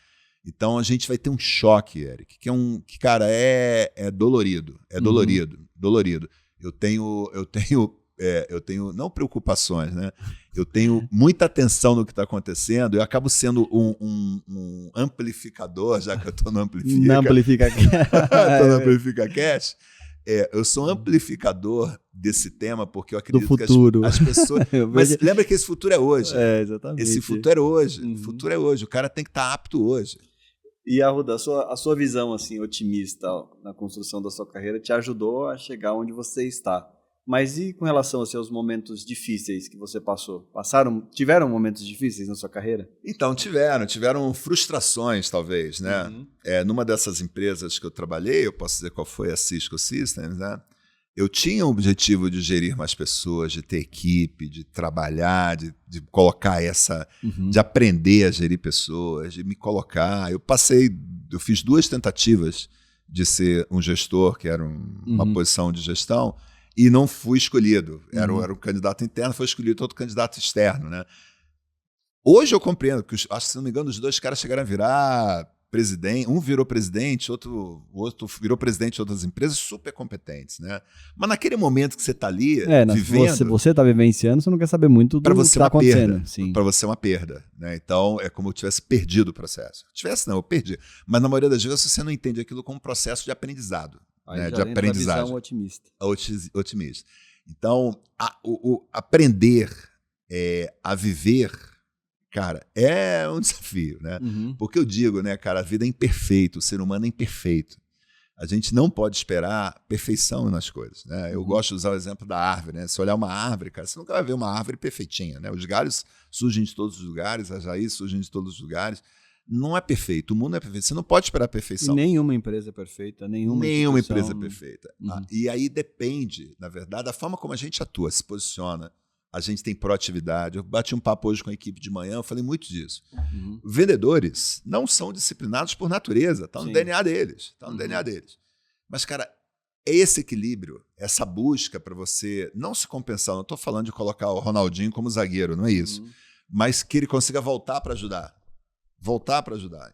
Então, a gente vai ter um choque, Eric, que cara, é dolorido. É dolorido. Eu tenho não preocupações, né? Eu tenho muita atenção no que está acontecendo. Eu acabo sendo um amplificador, já que eu estou no Amplifica. Estou no Amplifica Cast. Eu sou um amplificador desse tema, porque eu acredito do futuro. Que as pessoas... Mas lembra que esse futuro é hoje. Exatamente. Esse futuro é hoje. O futuro é hoje. O cara tem que estar apto hoje. E, Arruda, a sua visão assim, otimista na construção da sua carreira te ajudou a chegar onde você está. Mas e com relação aos momentos difíceis que você passou? Tiveram momentos difíceis na sua carreira? Então, tiveram frustrações, talvez, né? Numa dessas empresas que eu trabalhei, eu posso dizer qual foi, a Cisco Systems, né? Eu tinha o objetivo de gerir mais pessoas, de ter equipe, de trabalhar, de colocar de aprender a gerir pessoas, de me colocar. Eu fiz 2 tentativas de ser um gestor, que era uma posição de gestão, e não fui escolhido. Era um candidato interno, foi escolhido outro candidato externo. Né? Hoje eu compreendo, que acho que, se não me engano, os 2 caras chegaram a virar presidente. Um virou presidente, o outro virou presidente de outras empresas super competentes. Né? Mas naquele momento que você está ali, vivendo... Você está vivenciando, você não quer saber muito do que está acontecendo. Para você é uma perda. Né? Então, é como eu tivesse perdido o processo. Eu perdi. Mas na maioria das vezes você não entende aquilo como um processo de aprendizado. Né, de aprendizagem. Visão otimista. Otimista. Então, aprender a viver, cara, é um desafio, né? Porque eu digo, né, cara, a vida é imperfeita, o ser humano é imperfeito. A gente não pode esperar perfeição nas coisas, né? Eu gosto de usar o exemplo da árvore, né? Se olhar uma árvore, cara, você nunca vai ver uma árvore perfeitinha, né? Os galhos surgem de todos os lugares, as raízes surgem de todos os lugares. Não é perfeito, o mundo é perfeito. Você não pode esperar a perfeição. Nenhuma empresa é perfeita, nenhuma empresa é perfeita. E aí depende, na verdade, da forma como a gente atua, se posiciona. A gente tem proatividade. Eu bati um papo hoje com a equipe de manhã, eu falei muito disso. Vendedores não são disciplinados por natureza, está no DNA deles. Mas, cara, é esse equilíbrio, essa busca para você não se compensar. Não estou falando de colocar o Ronaldinho como zagueiro, não é isso. Mas que ele consiga voltar para ajudar.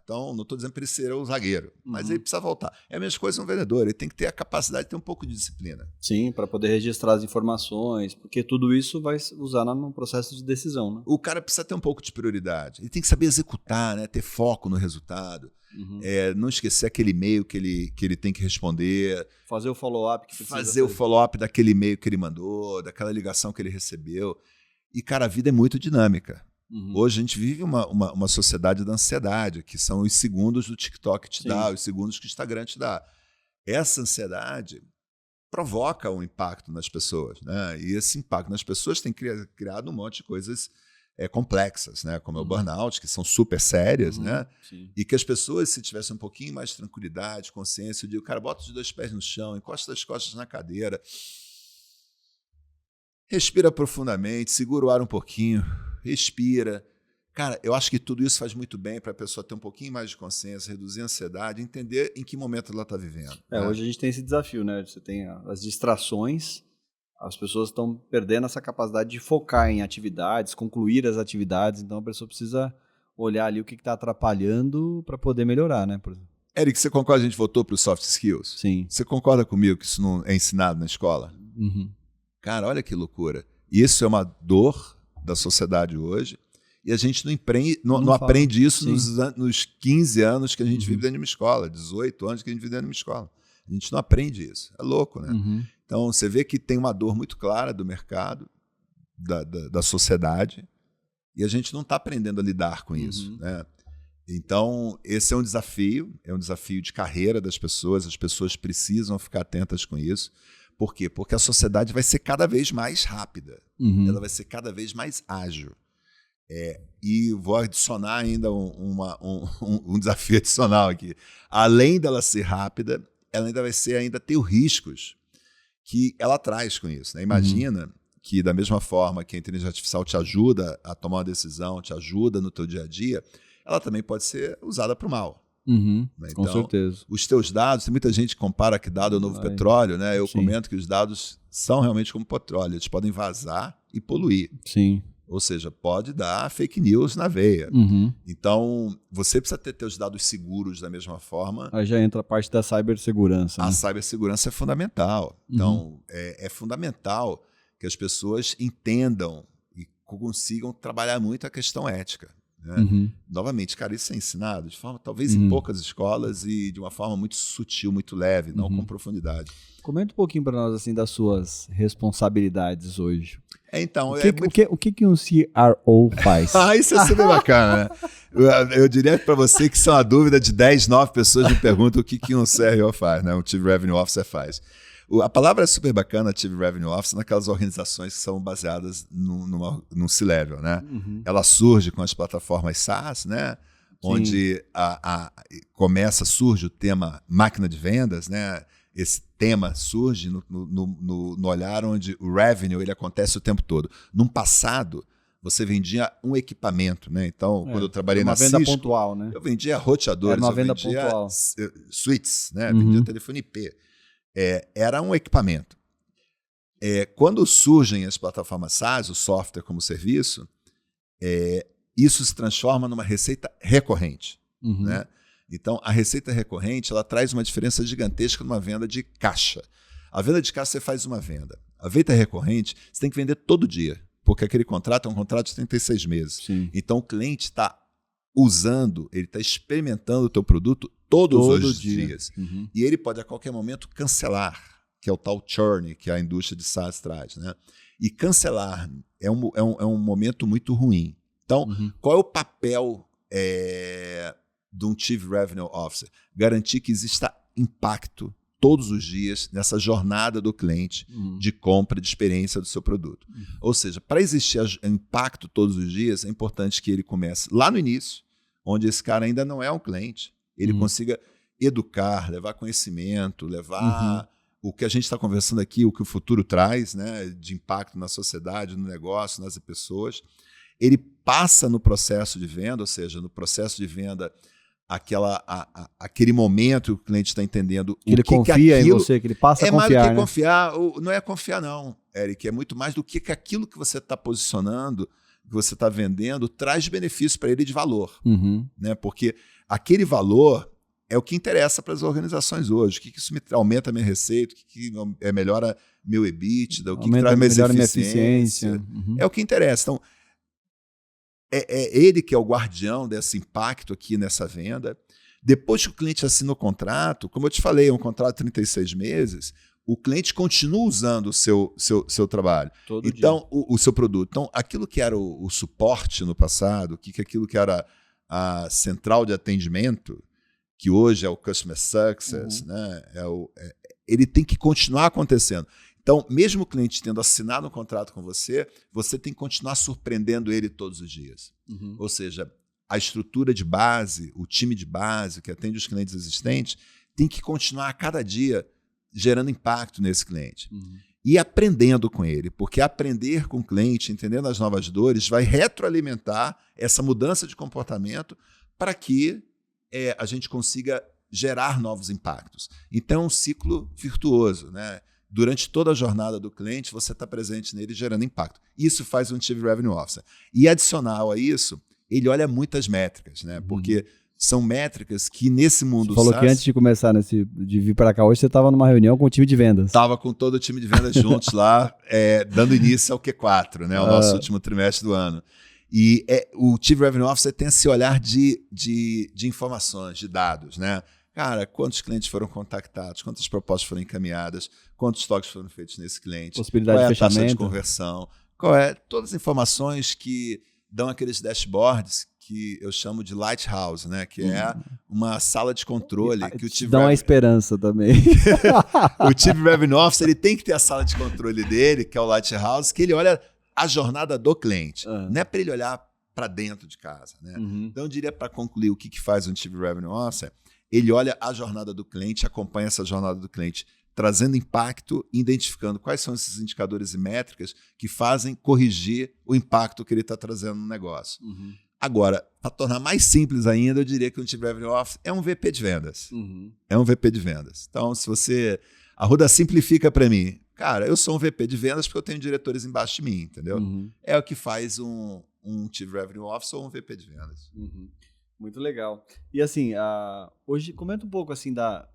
Então, não estou dizendo para ele ser o zagueiro, mas ele precisa voltar. É a mesma coisa no vendedor, ele tem que ter a capacidade de ter um pouco de disciplina. Sim, para poder registrar as informações, porque tudo isso vai usar no processo de decisão. Né? O cara precisa ter um pouco de prioridade, ele tem que saber executar, né? Ter foco no resultado, não esquecer aquele e-mail que ele tem que responder. Fazer o follow-up. O follow-up daquele e-mail que ele mandou, daquela ligação que ele recebeu. E, cara, a vida é muito dinâmica. Hoje a gente vive uma sociedade da ansiedade, que são os segundos do TikTok te dá, os segundos que o Instagram te dá. Essa ansiedade provoca um impacto nas pessoas, né? E esse impacto nas pessoas tem criado um monte de coisas complexas, né? Como é o burnout, que são super sérias, né? Sim. E que as pessoas, se tivessem um pouquinho mais de tranquilidade, consciência, eu digo, cara, bota os 2 pés no chão, encosta as costas na cadeira, respira profundamente, segura o ar um pouquinho, respira. Cara, eu acho que tudo isso faz muito bem para a pessoa ter um pouquinho mais de consciência, reduzir a ansiedade, entender em que momento ela está vivendo. Né? Hoje a gente tem esse desafio, né? Você tem as distrações, as pessoas estão perdendo essa capacidade de focar em atividades, concluir as atividades, então a pessoa precisa olhar ali o que está atrapalhando para poder melhorar, né? Eric, você concorda? A gente voltou para os soft skills? Sim. Você concorda comigo que isso não é ensinado na escola? Cara, olha que loucura. Isso é uma dor da sociedade hoje e a gente não aprende isso nos 15 anos que a gente vive dentro de uma escola, 18 anos que a gente vive dentro de uma escola. A gente não aprende isso. É louco, né? Então, você vê que tem uma dor muito clara do mercado, da sociedade, e a gente não está aprendendo a lidar com isso. Né? Então, esse é um desafio de carreira das pessoas, as pessoas precisam ficar atentas com isso. Por quê? Porque a sociedade vai ser cada vez mais rápida, ela vai ser cada vez mais ágil. E vou adicionar ainda um desafio adicional aqui. Além dela ser rápida, ela ainda vai ter os riscos que ela traz com isso. Né? Imagina que, da mesma forma que a inteligência artificial te ajuda a tomar uma decisão, te ajuda no teu dia a dia, ela também pode ser usada para o mal. Né? Então, com certeza. Os teus dados, tem muita gente que compara que dado é o novo petróleo, né? Eu comento que os dados são realmente como petróleo, eles podem vazar e poluir. Sim. Ou seja, pode dar fake news na veia. Então, você precisa ter teus dados seguros da mesma forma. Aí já entra a parte da cibersegurança. A cibersegurança é fundamental. Então, é fundamental que as pessoas entendam e consigam trabalhar muito a questão ética. Né? Novamente, cara, isso é ensinado de forma, talvez em poucas escolas e de uma forma muito sutil, muito leve, não com profundidade. Comenta um pouquinho para nós assim das suas responsabilidades hoje. Então, o que um CRO faz? Isso é super bacana, né? Eu diria para você que isso é uma dúvida de 10, 9 pessoas me perguntam o que um CRO faz, né? Um Chief Revenue Officer faz. A palavra é super bacana, Chief Revenue Officer, naquelas organizações que são baseadas num C-Level, né? Ela surge com as plataformas SaaS, né? Onde surge o tema máquina de vendas, né? Esse tema surge no olhar onde o revenue ele acontece o tempo todo. Num passado, você vendia um equipamento, né? Então, quando eu trabalhei na Cisco, uma venda pontual, né? Eu vendia roteadores, era uma venda vendia pontual. switches, né? Vendia telefone IP. Era um equipamento. Quando surgem as plataformas SaaS, o software como serviço, isso se transforma numa receita recorrente, né? Então, a receita recorrente ela traz uma diferença gigantesca numa venda de caixa. A venda de caixa você faz uma venda. A venda recorrente você tem que vender todo dia, porque aquele contrato é um contrato de 36 meses. Sim. Então, o cliente está usando, ele está experimentando o teu produto todos os dias. E ele pode, a qualquer momento, cancelar, que é o tal churn que a indústria de SaaS traz. Né? E cancelar é um momento muito ruim. Então, qual é o papel de um Chief Revenue Officer? Garantir que exista impacto todos os dias nessa jornada do cliente de compra, de experiência do seu produto. Ou seja, para existir impacto todos os dias, é importante que ele comece lá no início, onde esse cara ainda não é um cliente, ele consiga educar, levar conhecimento, levar o que a gente está conversando aqui, o que o futuro traz, né, de impacto na sociedade, no negócio, nas pessoas. Ele passa no processo de venda, ou seja, no processo de venda, aquele momento que o cliente está entendendo que ele confia em você, que ele passa a confiar. É mais do que né? confiar, não é confiar não, Eric, é muito mais do que aquilo que você está posicionando, que você está vendendo, traz benefício para ele de valor. Né? Porque aquele valor é o que interessa para as organizações hoje. O que isso aumenta a minha receita, o que melhora meu EBITDA, o que traz mais eficiência. É o que interessa. Então, é ele que é o guardião desse impacto aqui nessa venda. Depois que o cliente assina o contrato, como eu te falei, é um contrato de 36 meses, o cliente continua usando o seu trabalho. Então, o seu produto. Então, aquilo que era o suporte no passado, aquilo que era a central de atendimento, que hoje é o Customer Success, né? Ele tem que continuar acontecendo. Então, mesmo o cliente tendo assinado um contrato com você, você tem que continuar surpreendendo ele todos os dias. Ou seja, a estrutura de base, o time de base que atende os clientes existentes, tem que continuar a cada dia gerando impacto nesse cliente. E aprendendo com ele, porque aprender com o cliente, entendendo as novas dores, vai retroalimentar essa mudança de comportamento para que a gente consiga gerar novos impactos. Então, é um ciclo virtuoso, né? Durante toda a jornada do cliente, você está presente nele gerando impacto. Isso faz um Chief Revenue Officer. E adicional a isso, ele olha muitas métricas, né? Porque são métricas que nesse mundo Você falou que antes de começar de vir para cá hoje, você estava numa reunião com o time de vendas. Estava com todo o time de vendas juntos lá, dando início ao Q4, né? O nosso último trimestre do ano. E o Chief Revenue Officer tem esse olhar de informações, de dados, né? Cara, quantos clientes foram contactados, quantas propostas foram encaminhadas, quantos toques foram feitos nesse cliente, possibilidade qual é de a fechamento, taxa de conversão, todas as informações que dão aqueles dashboards que eu chamo de lighthouse, né? Que é uma sala de controle que o Chief dá uma esperança também. O Chief Revenue Officer ele tem que ter a sala de controle dele, que é o lighthouse, que ele olha a jornada do cliente. Não é para ele olhar para dentro de casa, né? Então eu diria, para concluir, o que faz um Chief Revenue Officer, ele olha a jornada do cliente, acompanha essa jornada do cliente, trazendo impacto, identificando quais são esses indicadores e métricas que fazem corrigir o impacto que ele está trazendo no negócio. Agora, para tornar mais simples ainda, eu diria que um Chief Revenue Officer é um VP de vendas. É um VP de vendas. Então, se você... Arruda simplifica para mim. Cara, eu sou um VP de vendas porque eu tenho diretores embaixo de mim, entendeu? É o que faz um Chief Revenue Officer ou um VP de vendas. Muito legal. E assim, hoje comenta um pouco assim da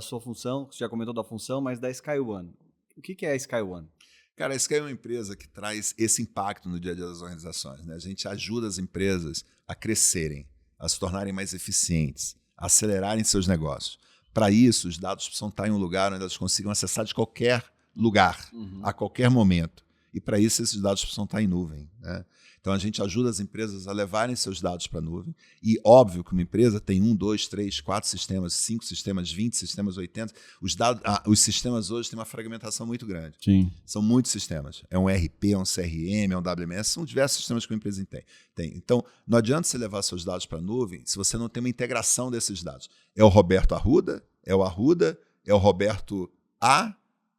sua função, você já comentou da função, mas da SkyOne. O que é a SkyOne? Cara, a Sky é uma empresa que traz esse impacto no dia a dia das organizações, né? A gente ajuda as empresas a crescerem, a se tornarem mais eficientes, a acelerarem seus negócios. Para isso, os dados precisam estar em um lugar onde elas consigam acessar de qualquer lugar, a qualquer momento. E para isso, esses dados precisam estar em nuvem, né? Então, a gente ajuda as empresas a levarem seus dados para a nuvem. E óbvio que uma empresa tem 1, 2, 3, 4 sistemas, 5 sistemas, 20 sistemas, 80. Os sistemas hoje têm uma fragmentação muito grande. Sim. São muitos sistemas. É um RP, é um CRM, é um WMS. São diversos sistemas que uma empresa tem. Então, não adianta você levar seus dados para a nuvem se você não tem uma integração desses dados. É o Roberto Arruda? É o Arruda? É o Roberto A?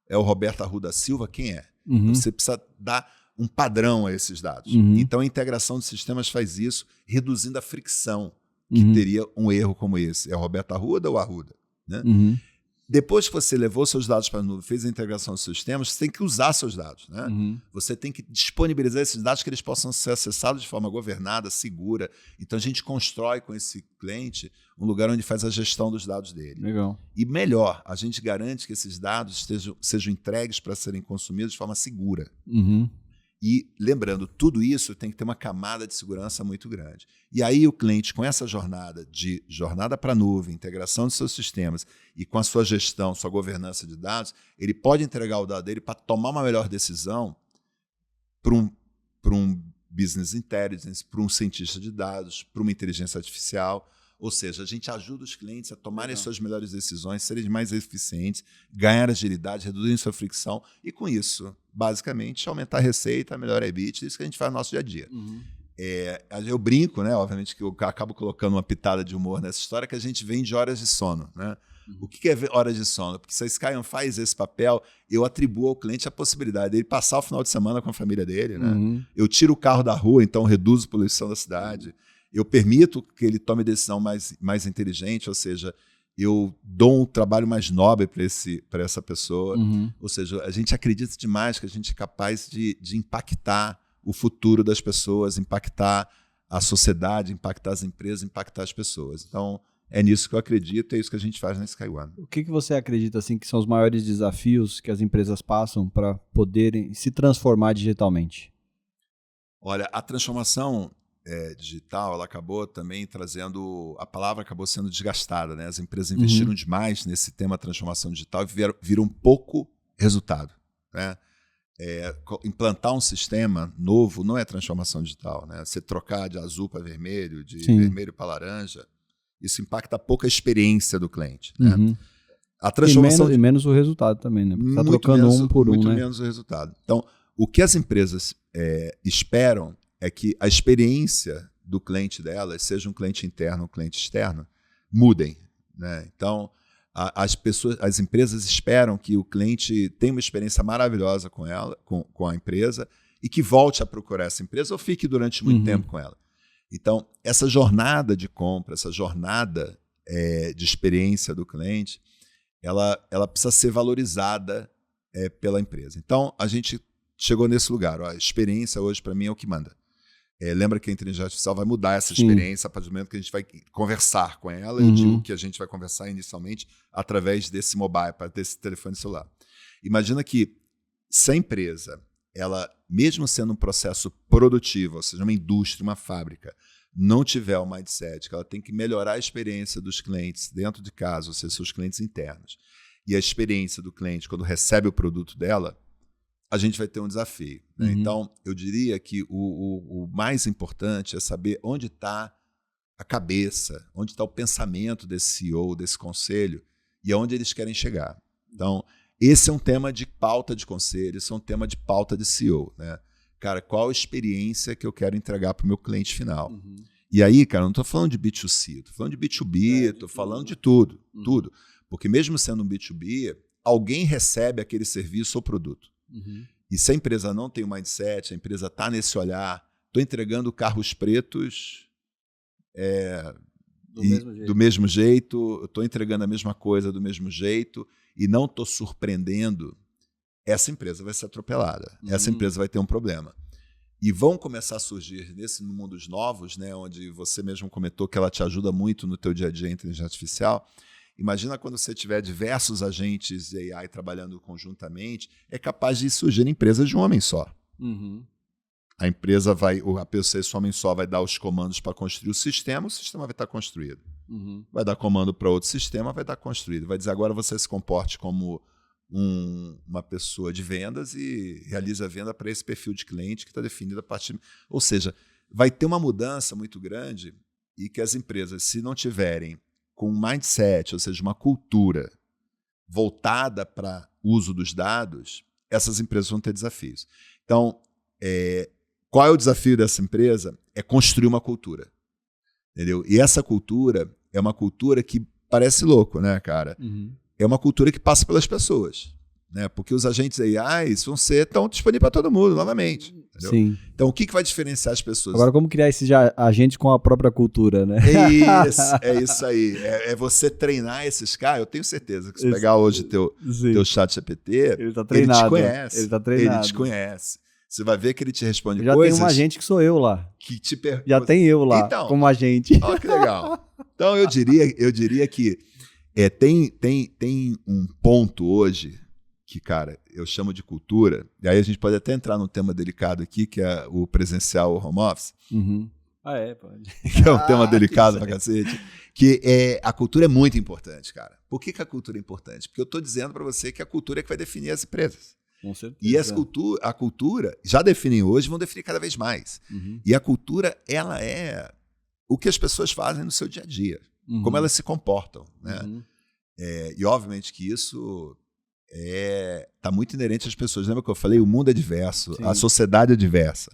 É o Roberto Arruda Silva? Quem é? Você precisa dar um padrão a esses dados. Então, a integração de sistemas faz isso, reduzindo a fricção que teria um erro como esse. É o Roberto Arruda ou Arruda? Né? Depois que você levou seus dados para a nuvem, fez a integração dos sistemas, você tem que usar seus dados. Né? Você tem que disponibilizar esses dados que eles possam ser acessados de forma governada, segura. Então, a gente constrói com esse cliente um lugar onde faz a gestão dos dados dele. Legal. E melhor, a gente garante que esses dados sejam entregues para serem consumidos de forma segura. E, lembrando, tudo isso tem que ter uma camada de segurança muito grande. E aí o cliente, com essa jornada para a nuvem, integração de seus sistemas e com a sua gestão, sua governança de dados, ele pode entregar o dado dele para tomar uma melhor decisão para um business intelligence, para um cientista de dados, para uma inteligência artificial. Ou seja, a gente ajuda os clientes a tomarem suas melhores decisões, serem mais eficientes, ganhar agilidade, reduzirem sua fricção e, com isso, basicamente, aumentar a receita, melhorar a EBITDA, isso que a gente faz no nosso dia a dia. Eu brinco, né? Obviamente que eu acabo colocando uma pitada de humor nessa história, que a gente vem de horas de sono. Né? O que é horas de sono? Porque se a Skyon faz esse papel, eu atribuo ao cliente a possibilidade dele passar o final de semana com a família dele. Né? Eu tiro o carro da rua, então reduzo a poluição da cidade. Eu permito que ele tome decisão mais inteligente, ou seja, eu dou um trabalho mais nobre para essa pessoa. Ou seja, a gente acredita demais que a gente é capaz de impactar o futuro das pessoas, impactar a sociedade, impactar as empresas, impactar as pessoas. Então, é nisso que eu acredito, é isso que a gente faz na SkyOne. O que você acredita assim, que são os maiores desafios que as empresas passam para poderem se transformar digitalmente? Olha, a transformação digital, ela acabou também trazendo... A palavra acabou sendo desgastada, né? As empresas investiram demais nesse tema transformação digital e viram pouco resultado, né? Implantar um sistema novo não é transformação digital, né? Você trocar de azul para vermelho, de vermelho para laranja, isso impacta pouco a experiência do cliente, né? A transformação e menos o resultado também, né? Porque tá trocando menos, um por um, muito né? menos o resultado. Então, o que as empresas esperam é que a experiência do cliente delas, seja um cliente interno ou um cliente externo, mudem, né? Então, as empresas esperam que o cliente tenha uma experiência maravilhosa com ela, com a empresa, e que volte a procurar essa empresa ou fique durante muito tempo com ela. Então, essa jornada de compra, essa jornada de experiência do cliente, ela precisa ser valorizada pela empresa. Então, a gente chegou nesse lugar. A experiência hoje, para mim, é o que manda. Lembra que a inteligência artificial vai mudar essa experiência a partir do momento que a gente vai conversar com ela. Eu digo que a gente vai conversar inicialmente através desse mobile, desse telefone celular. Imagina que se a empresa, ela, mesmo sendo um processo produtivo, ou seja, uma indústria, uma fábrica, não tiver o mindset que ela tem que melhorar a experiência dos clientes dentro de casa, ou seja, seus clientes internos, e a experiência do cliente quando recebe o produto dela, a gente vai ter um desafio, né? Então, eu diria que o mais importante é saber onde está a cabeça, onde está o pensamento desse CEO, desse conselho, e aonde eles querem chegar. Então, esse é um tema de pauta de conselho, esse é um tema de pauta de CEO, né? Cara, qual a experiência que eu quero entregar para o meu cliente final? E aí, cara, eu não estou falando de B2C, estou falando de B2B, estou falando de tudo, tudo. Porque mesmo sendo um B2B, alguém recebe aquele serviço ou produto. E se a empresa não tem o mindset, a empresa está nesse olhar, estou entregando carros pretos do mesmo jeito, estou entregando a mesma coisa do mesmo jeito e não estou surpreendendo, essa empresa vai ser atropelada, essa empresa vai ter um problema. E vão começar a surgir no mundo dos novos, né, onde você mesmo comentou que ela te ajuda muito no teu dia a dia em inteligência artificial. Imagina quando você tiver diversos agentes de AI trabalhando conjuntamente, é capaz de surgir empresas de um homem só. A empresa esse homem só vai dar os comandos para construir o sistema vai estar construído. Vai dar comando para outro sistema, vai estar construído. Vai dizer, agora você se comporte como uma pessoa de vendas e realiza a venda para esse perfil de cliente que está definido a partir... Ou seja, vai ter uma mudança muito grande e que as empresas, se não tiverem com um mindset, ou seja, uma cultura voltada para o uso dos dados, essas empresas vão ter desafios. Então, qual é o desafio dessa empresa? É construir uma cultura. Entendeu? E essa cultura é uma cultura que parece louco, né, cara? É uma cultura que passa pelas pessoas, né? Porque os agentes AI estão disponíveis para todo mundo, novamente. Entendeu? Sim. Então, o que vai diferenciar as pessoas? Agora, como criar esses agentes com a própria cultura, né? É isso aí. É você treinar esses caras. Eu tenho certeza que se pegar hoje teu chat GPT, ele tá treinado, ele te conhece. Ele tá treinado. Ele te conhece. Você vai ver que ele te responde já coisas... Já tem um agente que sou eu lá. Que te Já tem eu lá, então, como agente. Olha que legal. Então, eu diria que tem um ponto hoje que, cara, eu chamo de cultura, e aí a gente pode até entrar num tema delicado aqui, que é o presencial ou home office. Pode. Que é um tema delicado pra cacete. A cultura é muito importante, cara. Por que a cultura é importante? Porque eu estou dizendo para você que a cultura é que vai definir as empresas. Com certeza. E a cultura, já definem hoje, vão definir cada vez mais. E a cultura, ela é o que as pessoas fazem no seu dia a dia, como elas se comportam, né? E obviamente que isso está muito inerente às pessoas. Lembra que eu falei? O mundo é diverso, a sociedade é diversa.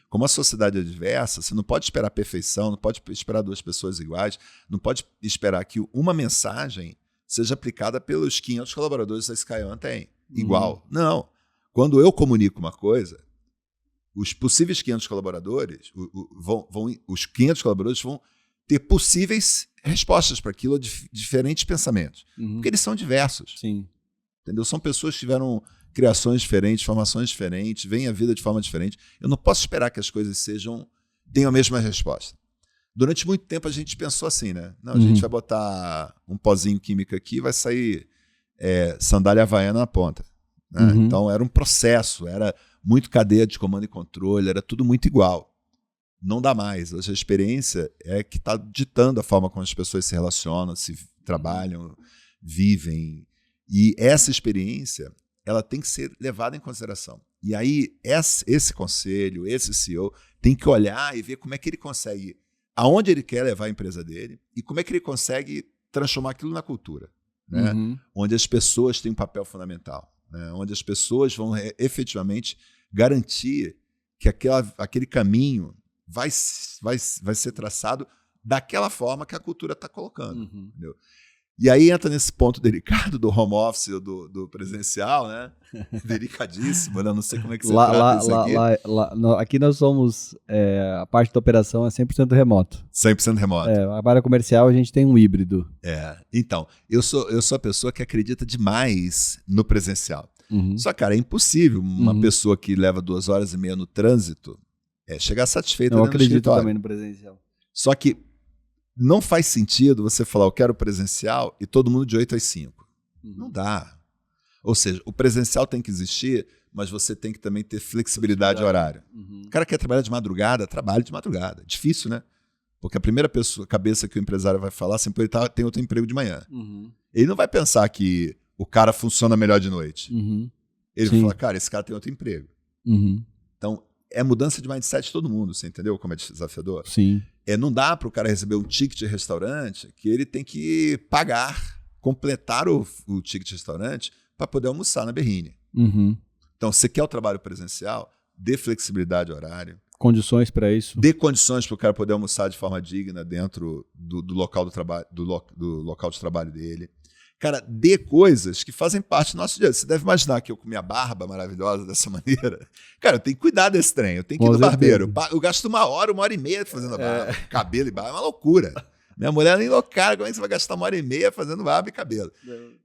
Como a sociedade é diversa, você não pode esperar perfeição, não pode esperar duas pessoas iguais, não pode esperar que uma mensagem seja aplicada pelos 500 colaboradores da Sky1 tem. Igual. Não. Quando eu comunico uma coisa, os possíveis 500 colaboradores, os 500 colaboradores vão ter possíveis respostas para aquilo, diferentes pensamentos. Porque eles são diversos. Sim. Entendeu? São pessoas que tiveram criações diferentes, formações diferentes, veem a vida de forma diferente. Eu não posso esperar que as coisas tenham a mesma resposta. Durante muito tempo a gente pensou assim, né? Não, a gente vai botar um pozinho químico aqui e vai sair sandália havaiana na ponta. Né? Então era um processo, era muito cadeia de comando e controle, era tudo muito igual. Não dá mais. Hoje a experiência é que está ditando a forma como as pessoas se relacionam, se trabalham, vivem. E essa experiência, ela tem que ser levada em consideração. E aí, esse conselho, esse CEO, tem que olhar e ver como é que ele consegue, aonde ele quer levar a empresa dele e como é que ele consegue transformar aquilo na cultura, né? Onde as pessoas têm um papel fundamental, né? Onde as pessoas vão efetivamente garantir que aquele caminho vai ser traçado daquela forma que a cultura está colocando. Entendeu? E aí entra nesse ponto delicado do home office ou do presencial, né? Delicadíssimo, né? Não sei como é que você trata isso aqui. Aqui nós somos, a parte da operação é 100% remoto. 100% remoto. A área comercial a gente tem um híbrido. Então, eu sou a pessoa que acredita demais no presencial. Só, cara, é impossível uma pessoa que leva 2 horas e meia no trânsito chegar satisfeita dentro do escritório. Eu acredito também no presencial. Só que não faz sentido você falar, eu quero presencial e todo mundo de 8 às 5. Não dá. Ou seja, o presencial tem que existir, mas você tem que também ter flexibilidade horária. O cara quer trabalhar de madrugada, trabalha de madrugada. Difícil, né? Porque a primeira cabeça que o empresário vai falar sempre ele tem outro emprego de manhã. Ele não vai pensar que o cara funciona melhor de noite. Ele vai falar, cara, esse cara tem outro emprego. Então, é mudança de mindset de todo mundo, você entendeu como é desafiador? Sim. Não dá para o cara receber um ticket de restaurante que ele tem que pagar, completar o ticket de restaurante para poder almoçar na Berrine. Então, você quer o trabalho presencial, dê flexibilidade horária. Condições para isso. Dê condições para o cara poder almoçar de forma digna dentro do local do trabalho, do local de trabalho dele. Cara, dê coisas que fazem parte do nosso dia. Você deve imaginar que eu com minha barba maravilhosa dessa maneira. Cara, eu tenho que cuidar desse trem. Eu tenho que ir no barbeiro. Eu gasto 1 hora, 1h30 fazendo a barba. Cabelo e barba é uma loucura. Minha mulher nem louca. Como é que você vai gastar 1h30 fazendo barba e cabelo?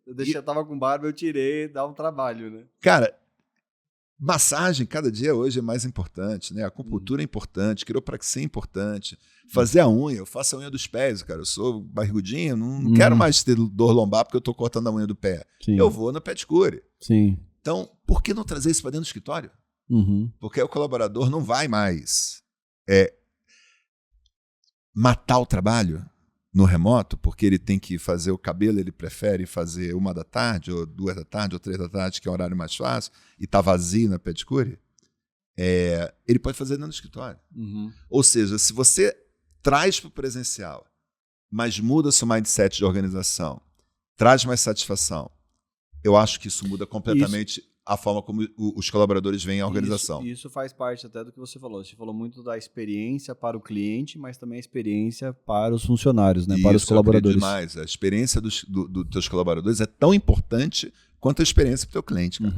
Eu tava com barba, eu tirei, dá um trabalho, né? Cara, massagem cada dia hoje é mais importante, né? A acupuntura é importante, quiropraxia é importante. Fazer a unha, eu faço a unha dos pés, cara. Eu sou barrigudinho, não quero mais ter dor lombar porque eu tô cortando a unha do pé. Sim. Eu vou no pedicure. Sim. Então, por que não trazer isso para dentro do escritório? Porque aí o colaborador não vai mais matar o trabalho no remoto, porque ele tem que fazer o cabelo, ele prefere fazer 1 da tarde, ou 2 da tarde, ou 3 da tarde, que é um horário mais fácil, e tá vazio na pedicure. Ele pode fazer dentro do escritório. Ou seja, se você traz para o presencial, mas muda seu mindset de organização, traz mais satisfação, eu acho que isso muda completamente a forma como os colaboradores veem a organização. Isso faz parte até do que você falou. Você falou muito da experiência para o cliente, mas também a experiência para os funcionários, né? Para os colaboradores. Demais. A experiência dos teus colaboradores é tão importante quanto a experiência para o teu cliente. Cara.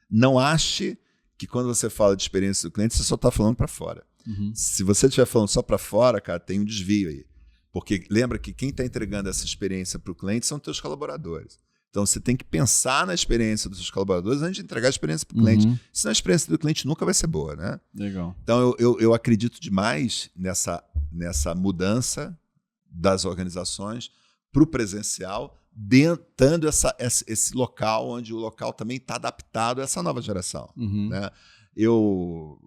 Não ache que quando você fala de experiência do cliente, você só está falando para fora. Se você estiver falando só para fora, cara, tem um desvio aí. Porque lembra que quem está entregando essa experiência para o cliente são teus colaboradores. Então, você tem que pensar na experiência dos seus colaboradores antes de entregar a experiência para o cliente. Senão a experiência do cliente nunca vai ser boa, né? Legal. Então, eu acredito demais nessa mudança das organizações para o presencial, dando esse local onde o local também está adaptado a essa nova geração. Né? Eu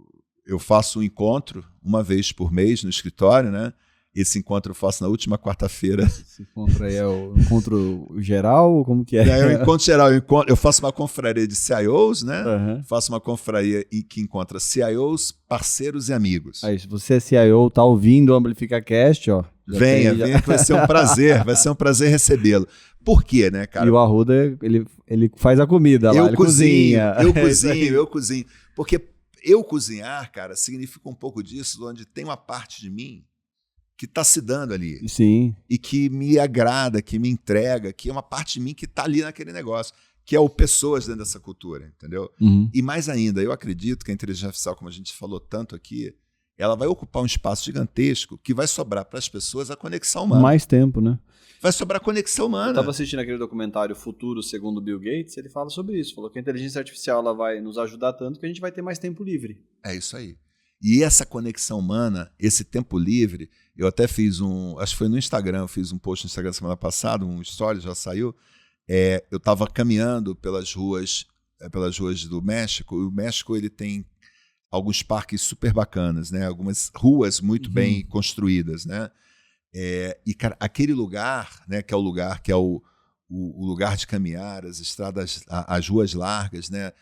faço um encontro 1 vez por mês no escritório, né? Esse encontro eu faço na última quarta-feira. Esse encontro aí é o encontro geral? Como que é? É o encontro geral. Eu faço uma confraria de CIOs, né? Faço uma confraria que encontra CIOs, parceiros e amigos. Aí, se você é CIO, tá ouvindo o Amplifica Cast, ó. Venha, que vai ser um prazer. Vai ser um prazer recebê-lo. Por quê, né, cara? E o Arruda, ele faz a comida lá, ele cozinha. Eu cozinho. Porque eu cozinhar, cara, significa um pouco disso, onde tem uma parte de mim que está se dando ali. Sim. E que me agrada, que me entrega, que é uma parte de mim que está ali naquele negócio, que é o pessoas dentro dessa cultura, entendeu? E mais ainda, eu acredito que a inteligência artificial, como a gente falou tanto aqui, ela vai ocupar um espaço gigantesco que vai sobrar para as pessoas a conexão humana. Mais tempo, né? Vai sobrar conexão humana. Eu estava assistindo aquele documentário Futuro Segundo Bill Gates, ele fala sobre isso, falou que a inteligência artificial ela vai nos ajudar tanto que a gente vai ter mais tempo livre. É isso aí. E essa conexão humana, esse tempo livre, eu até fiz acho que foi no Instagram, eu fiz um post no Instagram semana passada, um story, já saiu. Eu estava caminhando pelas ruas do México, e o México ele tem alguns parques super bacanas, né? Algumas ruas muito bem construídas, né? E, cara, aquele lugar, né, que é o lugar que é o lugar de caminhar, as estradas, as ruas largas, né?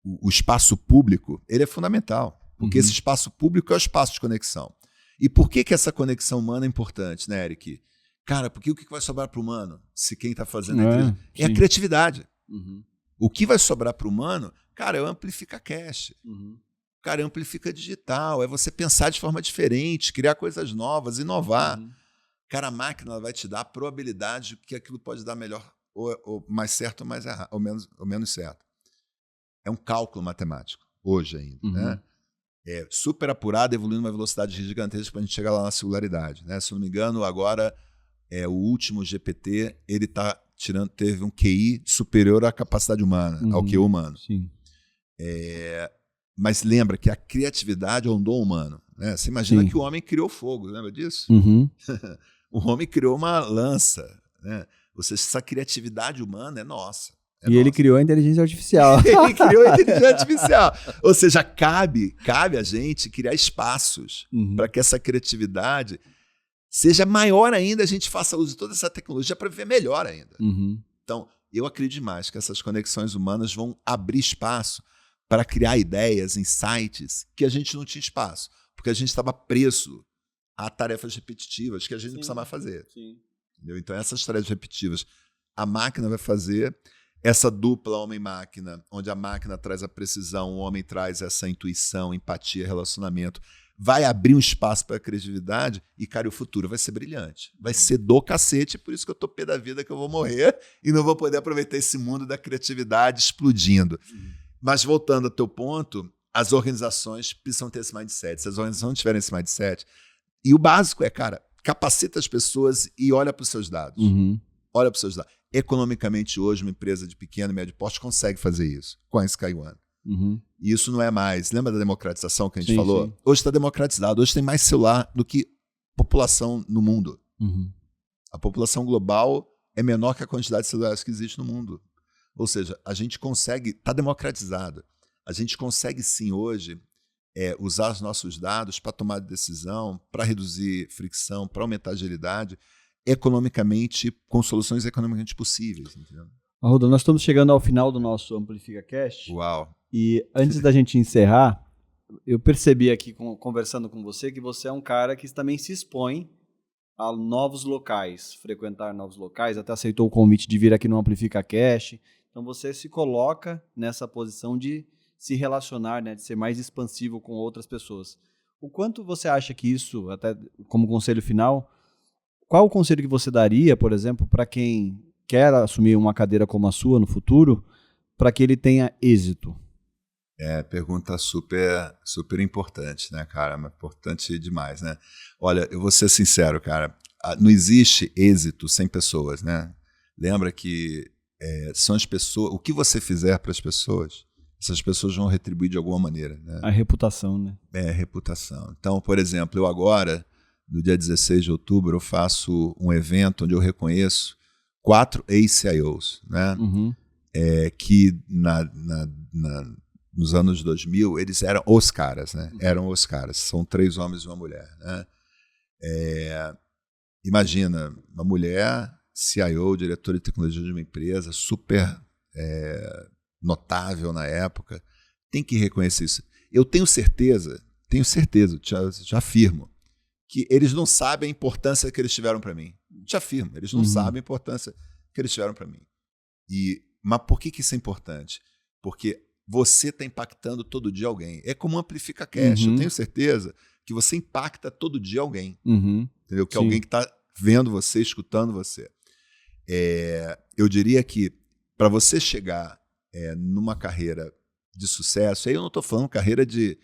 O espaço público, ele é fundamental, porque esse espaço público é o espaço de conexão. E por que essa conexão humana é importante, né, Eric? Cara, porque o que vai sobrar para o humano, se quem está fazendo é a criatividade. O que vai sobrar para o humano, cara, é o Amplifica Cast. Cara, é o Amplifica Digital, é você pensar de forma diferente, criar coisas novas, inovar. Cara, a máquina ela vai te dar a probabilidade de que aquilo pode dar melhor, ou mais certo ou mais errado, ou menos certo. É um cálculo matemático, hoje ainda. Né? É super apurado, evoluindo uma velocidade gigantesca para a gente chegar lá na singularidade. Né? Se não me engano, agora o último GPT ele teve um QI superior à capacidade humana, ao QI humano. Sim. Mas lembra que a criatividade é um dom humano. Né? Você imagina que o homem criou fogo, lembra disso? O homem criou uma lança. Né? Ou seja, essa criatividade humana é nossa. Ele criou a inteligência artificial. Ele criou a inteligência artificial. Ou seja, cabe a gente criar espaços para que essa criatividade seja maior ainda, a gente faça uso de toda essa tecnologia para viver melhor ainda. Então, eu acredito demais que essas conexões humanas vão abrir espaço para criar ideias, insights, que a gente não tinha espaço, porque a gente estava preso a tarefas repetitivas que a gente não precisa mais fazer. Entendeu? Então, essas tarefas repetitivas, a máquina vai fazer. Essa dupla homem-máquina, onde a máquina traz a precisão, o homem traz essa intuição, empatia, relacionamento, vai abrir um espaço para a criatividade e, cara, o futuro vai ser brilhante. Vai ser do cacete, por isso que eu tô pé da vida que eu vou morrer e não vou poder aproveitar esse mundo da criatividade explodindo. Mas voltando ao teu ponto, as organizações precisam ter esse mindset. Se as organizações não tiverem esse mindset, e o básico é, cara, capacita as pessoas e olha para os seus dados. Olha para os seus dados. Economicamente, hoje, uma empresa de pequeno e médio porte consegue fazer isso com a SkyOne. E isso não é mais... Lembra da democratização que a gente falou? Sim. Hoje está democratizado. Hoje tem mais celular do que população no mundo. A população global é menor que a quantidade de celulares que existe no mundo. Ou seja, a gente consegue... Está democratizado. A gente consegue, sim, hoje, usar os nossos dados para tomar decisão, para reduzir fricção, para aumentar a agilidade, economicamente, com soluções economicamente possíveis. Entendeu? Arruda, nós estamos chegando ao final do nosso Amplifica Cast. Uau! E antes da gente encerrar, eu percebi aqui, conversando com você, que você é um cara que também se expõe a novos locais, frequentar novos locais, até aceitou o convite de vir aqui no Amplifica Cast. Então você se coloca nessa posição de se relacionar, né, de ser mais expansivo com outras pessoas. O quanto você acha que isso, até como conselho final, qual o conselho que você daria, por exemplo, para quem quer assumir uma cadeira como a sua no futuro, para que ele tenha êxito? Pergunta super, super importante, né, cara? Importante demais, né? Olha, eu vou ser sincero, cara. Não existe êxito sem pessoas, né? Lembra que são as pessoas... O que você fizer para as pessoas, essas pessoas vão retribuir de alguma maneira, né? A reputação, né? A reputação. Então, por exemplo, eu agora, no dia 16 de outubro, eu faço um evento onde eu reconheço 4 ex-CIOs, né? Que nos anos 2000, eles eram os caras, né? Eram os caras. São 3 homens e uma mulher, né? Imagina, uma mulher, CIO, diretora de tecnologia de uma empresa, super notável na época. Tem que reconhecer isso. Eu tenho certeza, já afirmo, que eles não sabem a importância que eles tiveram para mim. Te afirmo, eles não sabem a importância que eles tiveram para mim. Mas por que isso é importante? Porque você está impactando todo dia alguém. É como Amplifica Cast. Eu tenho certeza que você impacta todo dia alguém. Entendeu? Que é alguém que está vendo você, escutando você. Eu diria que para você chegar numa carreira de sucesso, aí eu não estou falando carreira de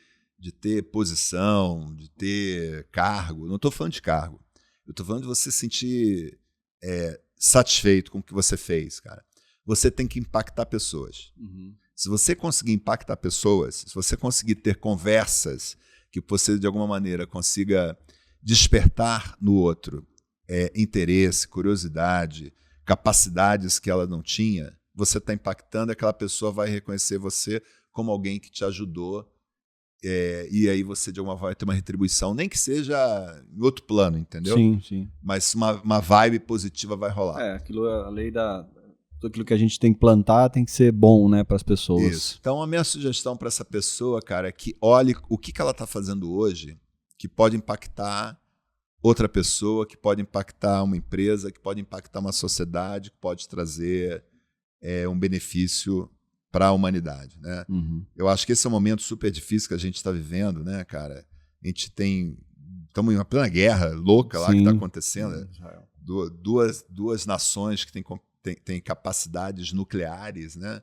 ter posição, de ter cargo. Não estou falando de cargo. Eu estou falando de você se sentir satisfeito com o que você fez, cara. Você tem que impactar pessoas. Se você conseguir impactar pessoas, se você conseguir ter conversas que você, de alguma maneira, consiga despertar no outro interesse, curiosidade, capacidades que ela não tinha, você está impactando, aquela pessoa vai reconhecer você como alguém que te ajudou e aí você de alguma forma vai ter uma retribuição, nem que seja em outro plano, entendeu? Sim. Mas uma vibe positiva vai rolar. A lei tudo aquilo que a gente tem que plantar tem que ser bom, né, para as pessoas. Isso. Então a minha sugestão para essa pessoa, cara, é que olhe o que ela está fazendo hoje que pode impactar outra pessoa, que pode impactar uma empresa, que pode impactar uma sociedade, que pode trazer um benefício para a humanidade, né? Eu acho que esse é um momento super difícil que a gente está vivendo, né, cara? A gente estamos em uma plena guerra louca lá que está acontecendo. Duas nações que têm capacidades nucleares, né?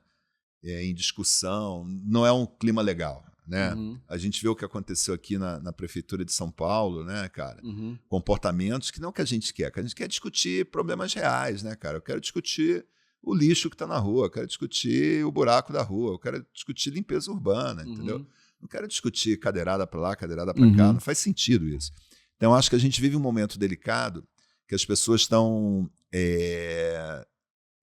Em discussão. Não é um clima legal, né? A gente vê o que aconteceu aqui na prefeitura de São Paulo, né, cara? Comportamentos que não é o que a gente quer discutir problemas reais, né, cara? Eu quero discutir o lixo que está na rua, eu quero discutir o buraco da rua, eu quero discutir limpeza urbana, entendeu? Não quero discutir cadeirada para lá, cadeirada para cá, não faz sentido isso. Então, eu acho que a gente vive um momento delicado que as pessoas estão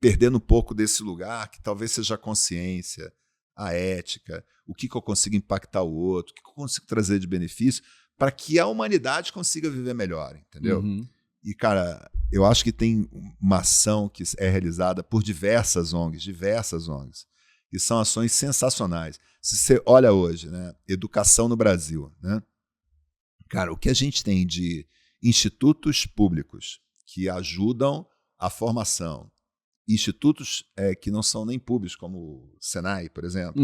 perdendo um pouco desse lugar, que talvez seja a consciência, a ética, o que eu consigo impactar o outro, o que eu consigo trazer de benefício para que a humanidade consiga viver melhor, entendeu? E, cara, eu acho que tem uma ação que é realizada por diversas ONGs, que são ações sensacionais. Se você olha hoje, né, educação no Brasil, né? Cara, o que a gente tem de institutos públicos que ajudam a formação, institutos que não são nem públicos, como o Senai, por exemplo,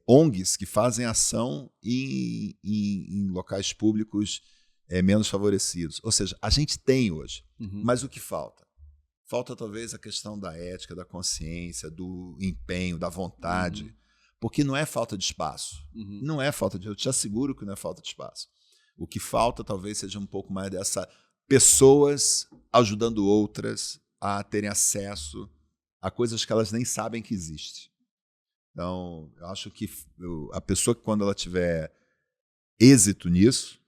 ONGs que fazem ação em locais públicos menos favorecidos. Ou seja, a gente tem hoje, mas o que falta? Falta talvez a questão da ética, da consciência, do empenho, da vontade, porque não é falta de espaço. Não é falta de... Eu te asseguro que não é falta de espaço. O que falta talvez seja um pouco mais dessa pessoas ajudando outras a terem acesso a coisas que elas nem sabem que existem. Então, eu acho que a pessoa, quando ela tiver êxito nisso,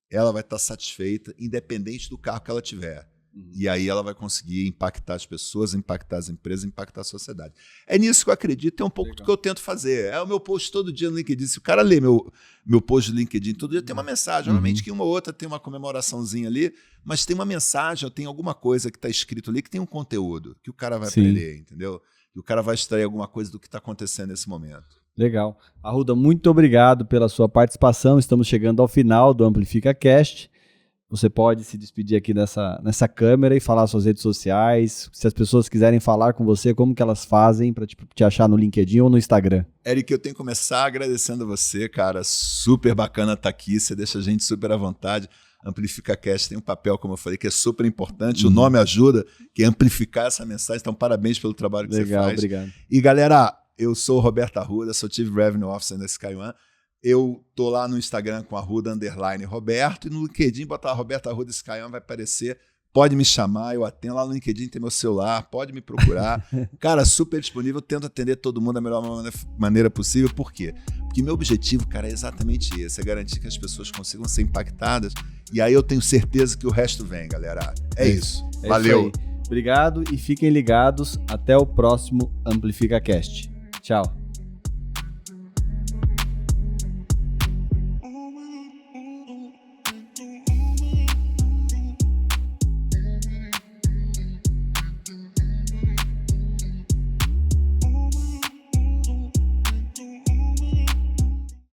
ela vai estar satisfeita, independente do carro que ela tiver. E aí ela vai conseguir impactar as pessoas, impactar as empresas, impactar a sociedade. É nisso que eu acredito, é um pouco do que eu tento fazer. É o meu post todo dia no LinkedIn. Se o cara lê meu post do LinkedIn todo dia, tem uma mensagem. Obviamente que uma ou outra tem uma comemoraçãozinha ali, mas tem uma mensagem, ou tem alguma coisa que está escrito ali que tem um conteúdo que o cara vai aprender, entendeu? E o cara vai extrair alguma coisa do que está acontecendo nesse momento. Legal. Arruda, muito obrigado pela sua participação. Estamos chegando ao final do Amplifica Cast. Você pode se despedir aqui nessa câmera e falar suas redes sociais. Se as pessoas quiserem falar com você, como que elas fazem para te achar no LinkedIn ou no Instagram? Eric, eu tenho que começar agradecendo a você, cara. Super bacana estar aqui. Você deixa a gente super à vontade. Amplifica Cast tem um papel, como eu falei, que é super importante. O nome ajuda, que é amplificar essa mensagem. Então, parabéns pelo trabalho que você faz. Legal, obrigado. E, galera, eu sou o Roberto Arruda, sou Chief Revenue Officer da SkyOne. Eu tô lá no Instagram com Arruda_Roberto e no LinkedIn botar Roberto Arruda SkyOne vai aparecer. Pode me chamar, eu atendo lá no LinkedIn, tem meu celular, pode me procurar. Cara, super disponível, eu tento atender todo mundo da melhor maneira possível. Por quê? Porque meu objetivo, cara, é exatamente esse, é garantir que as pessoas consigam ser impactadas e aí eu tenho certeza que o resto vem, galera. É isso. Valeu. Isso aí. Obrigado e fiquem ligados. Até o próximo Amplifica Cast. Tchau.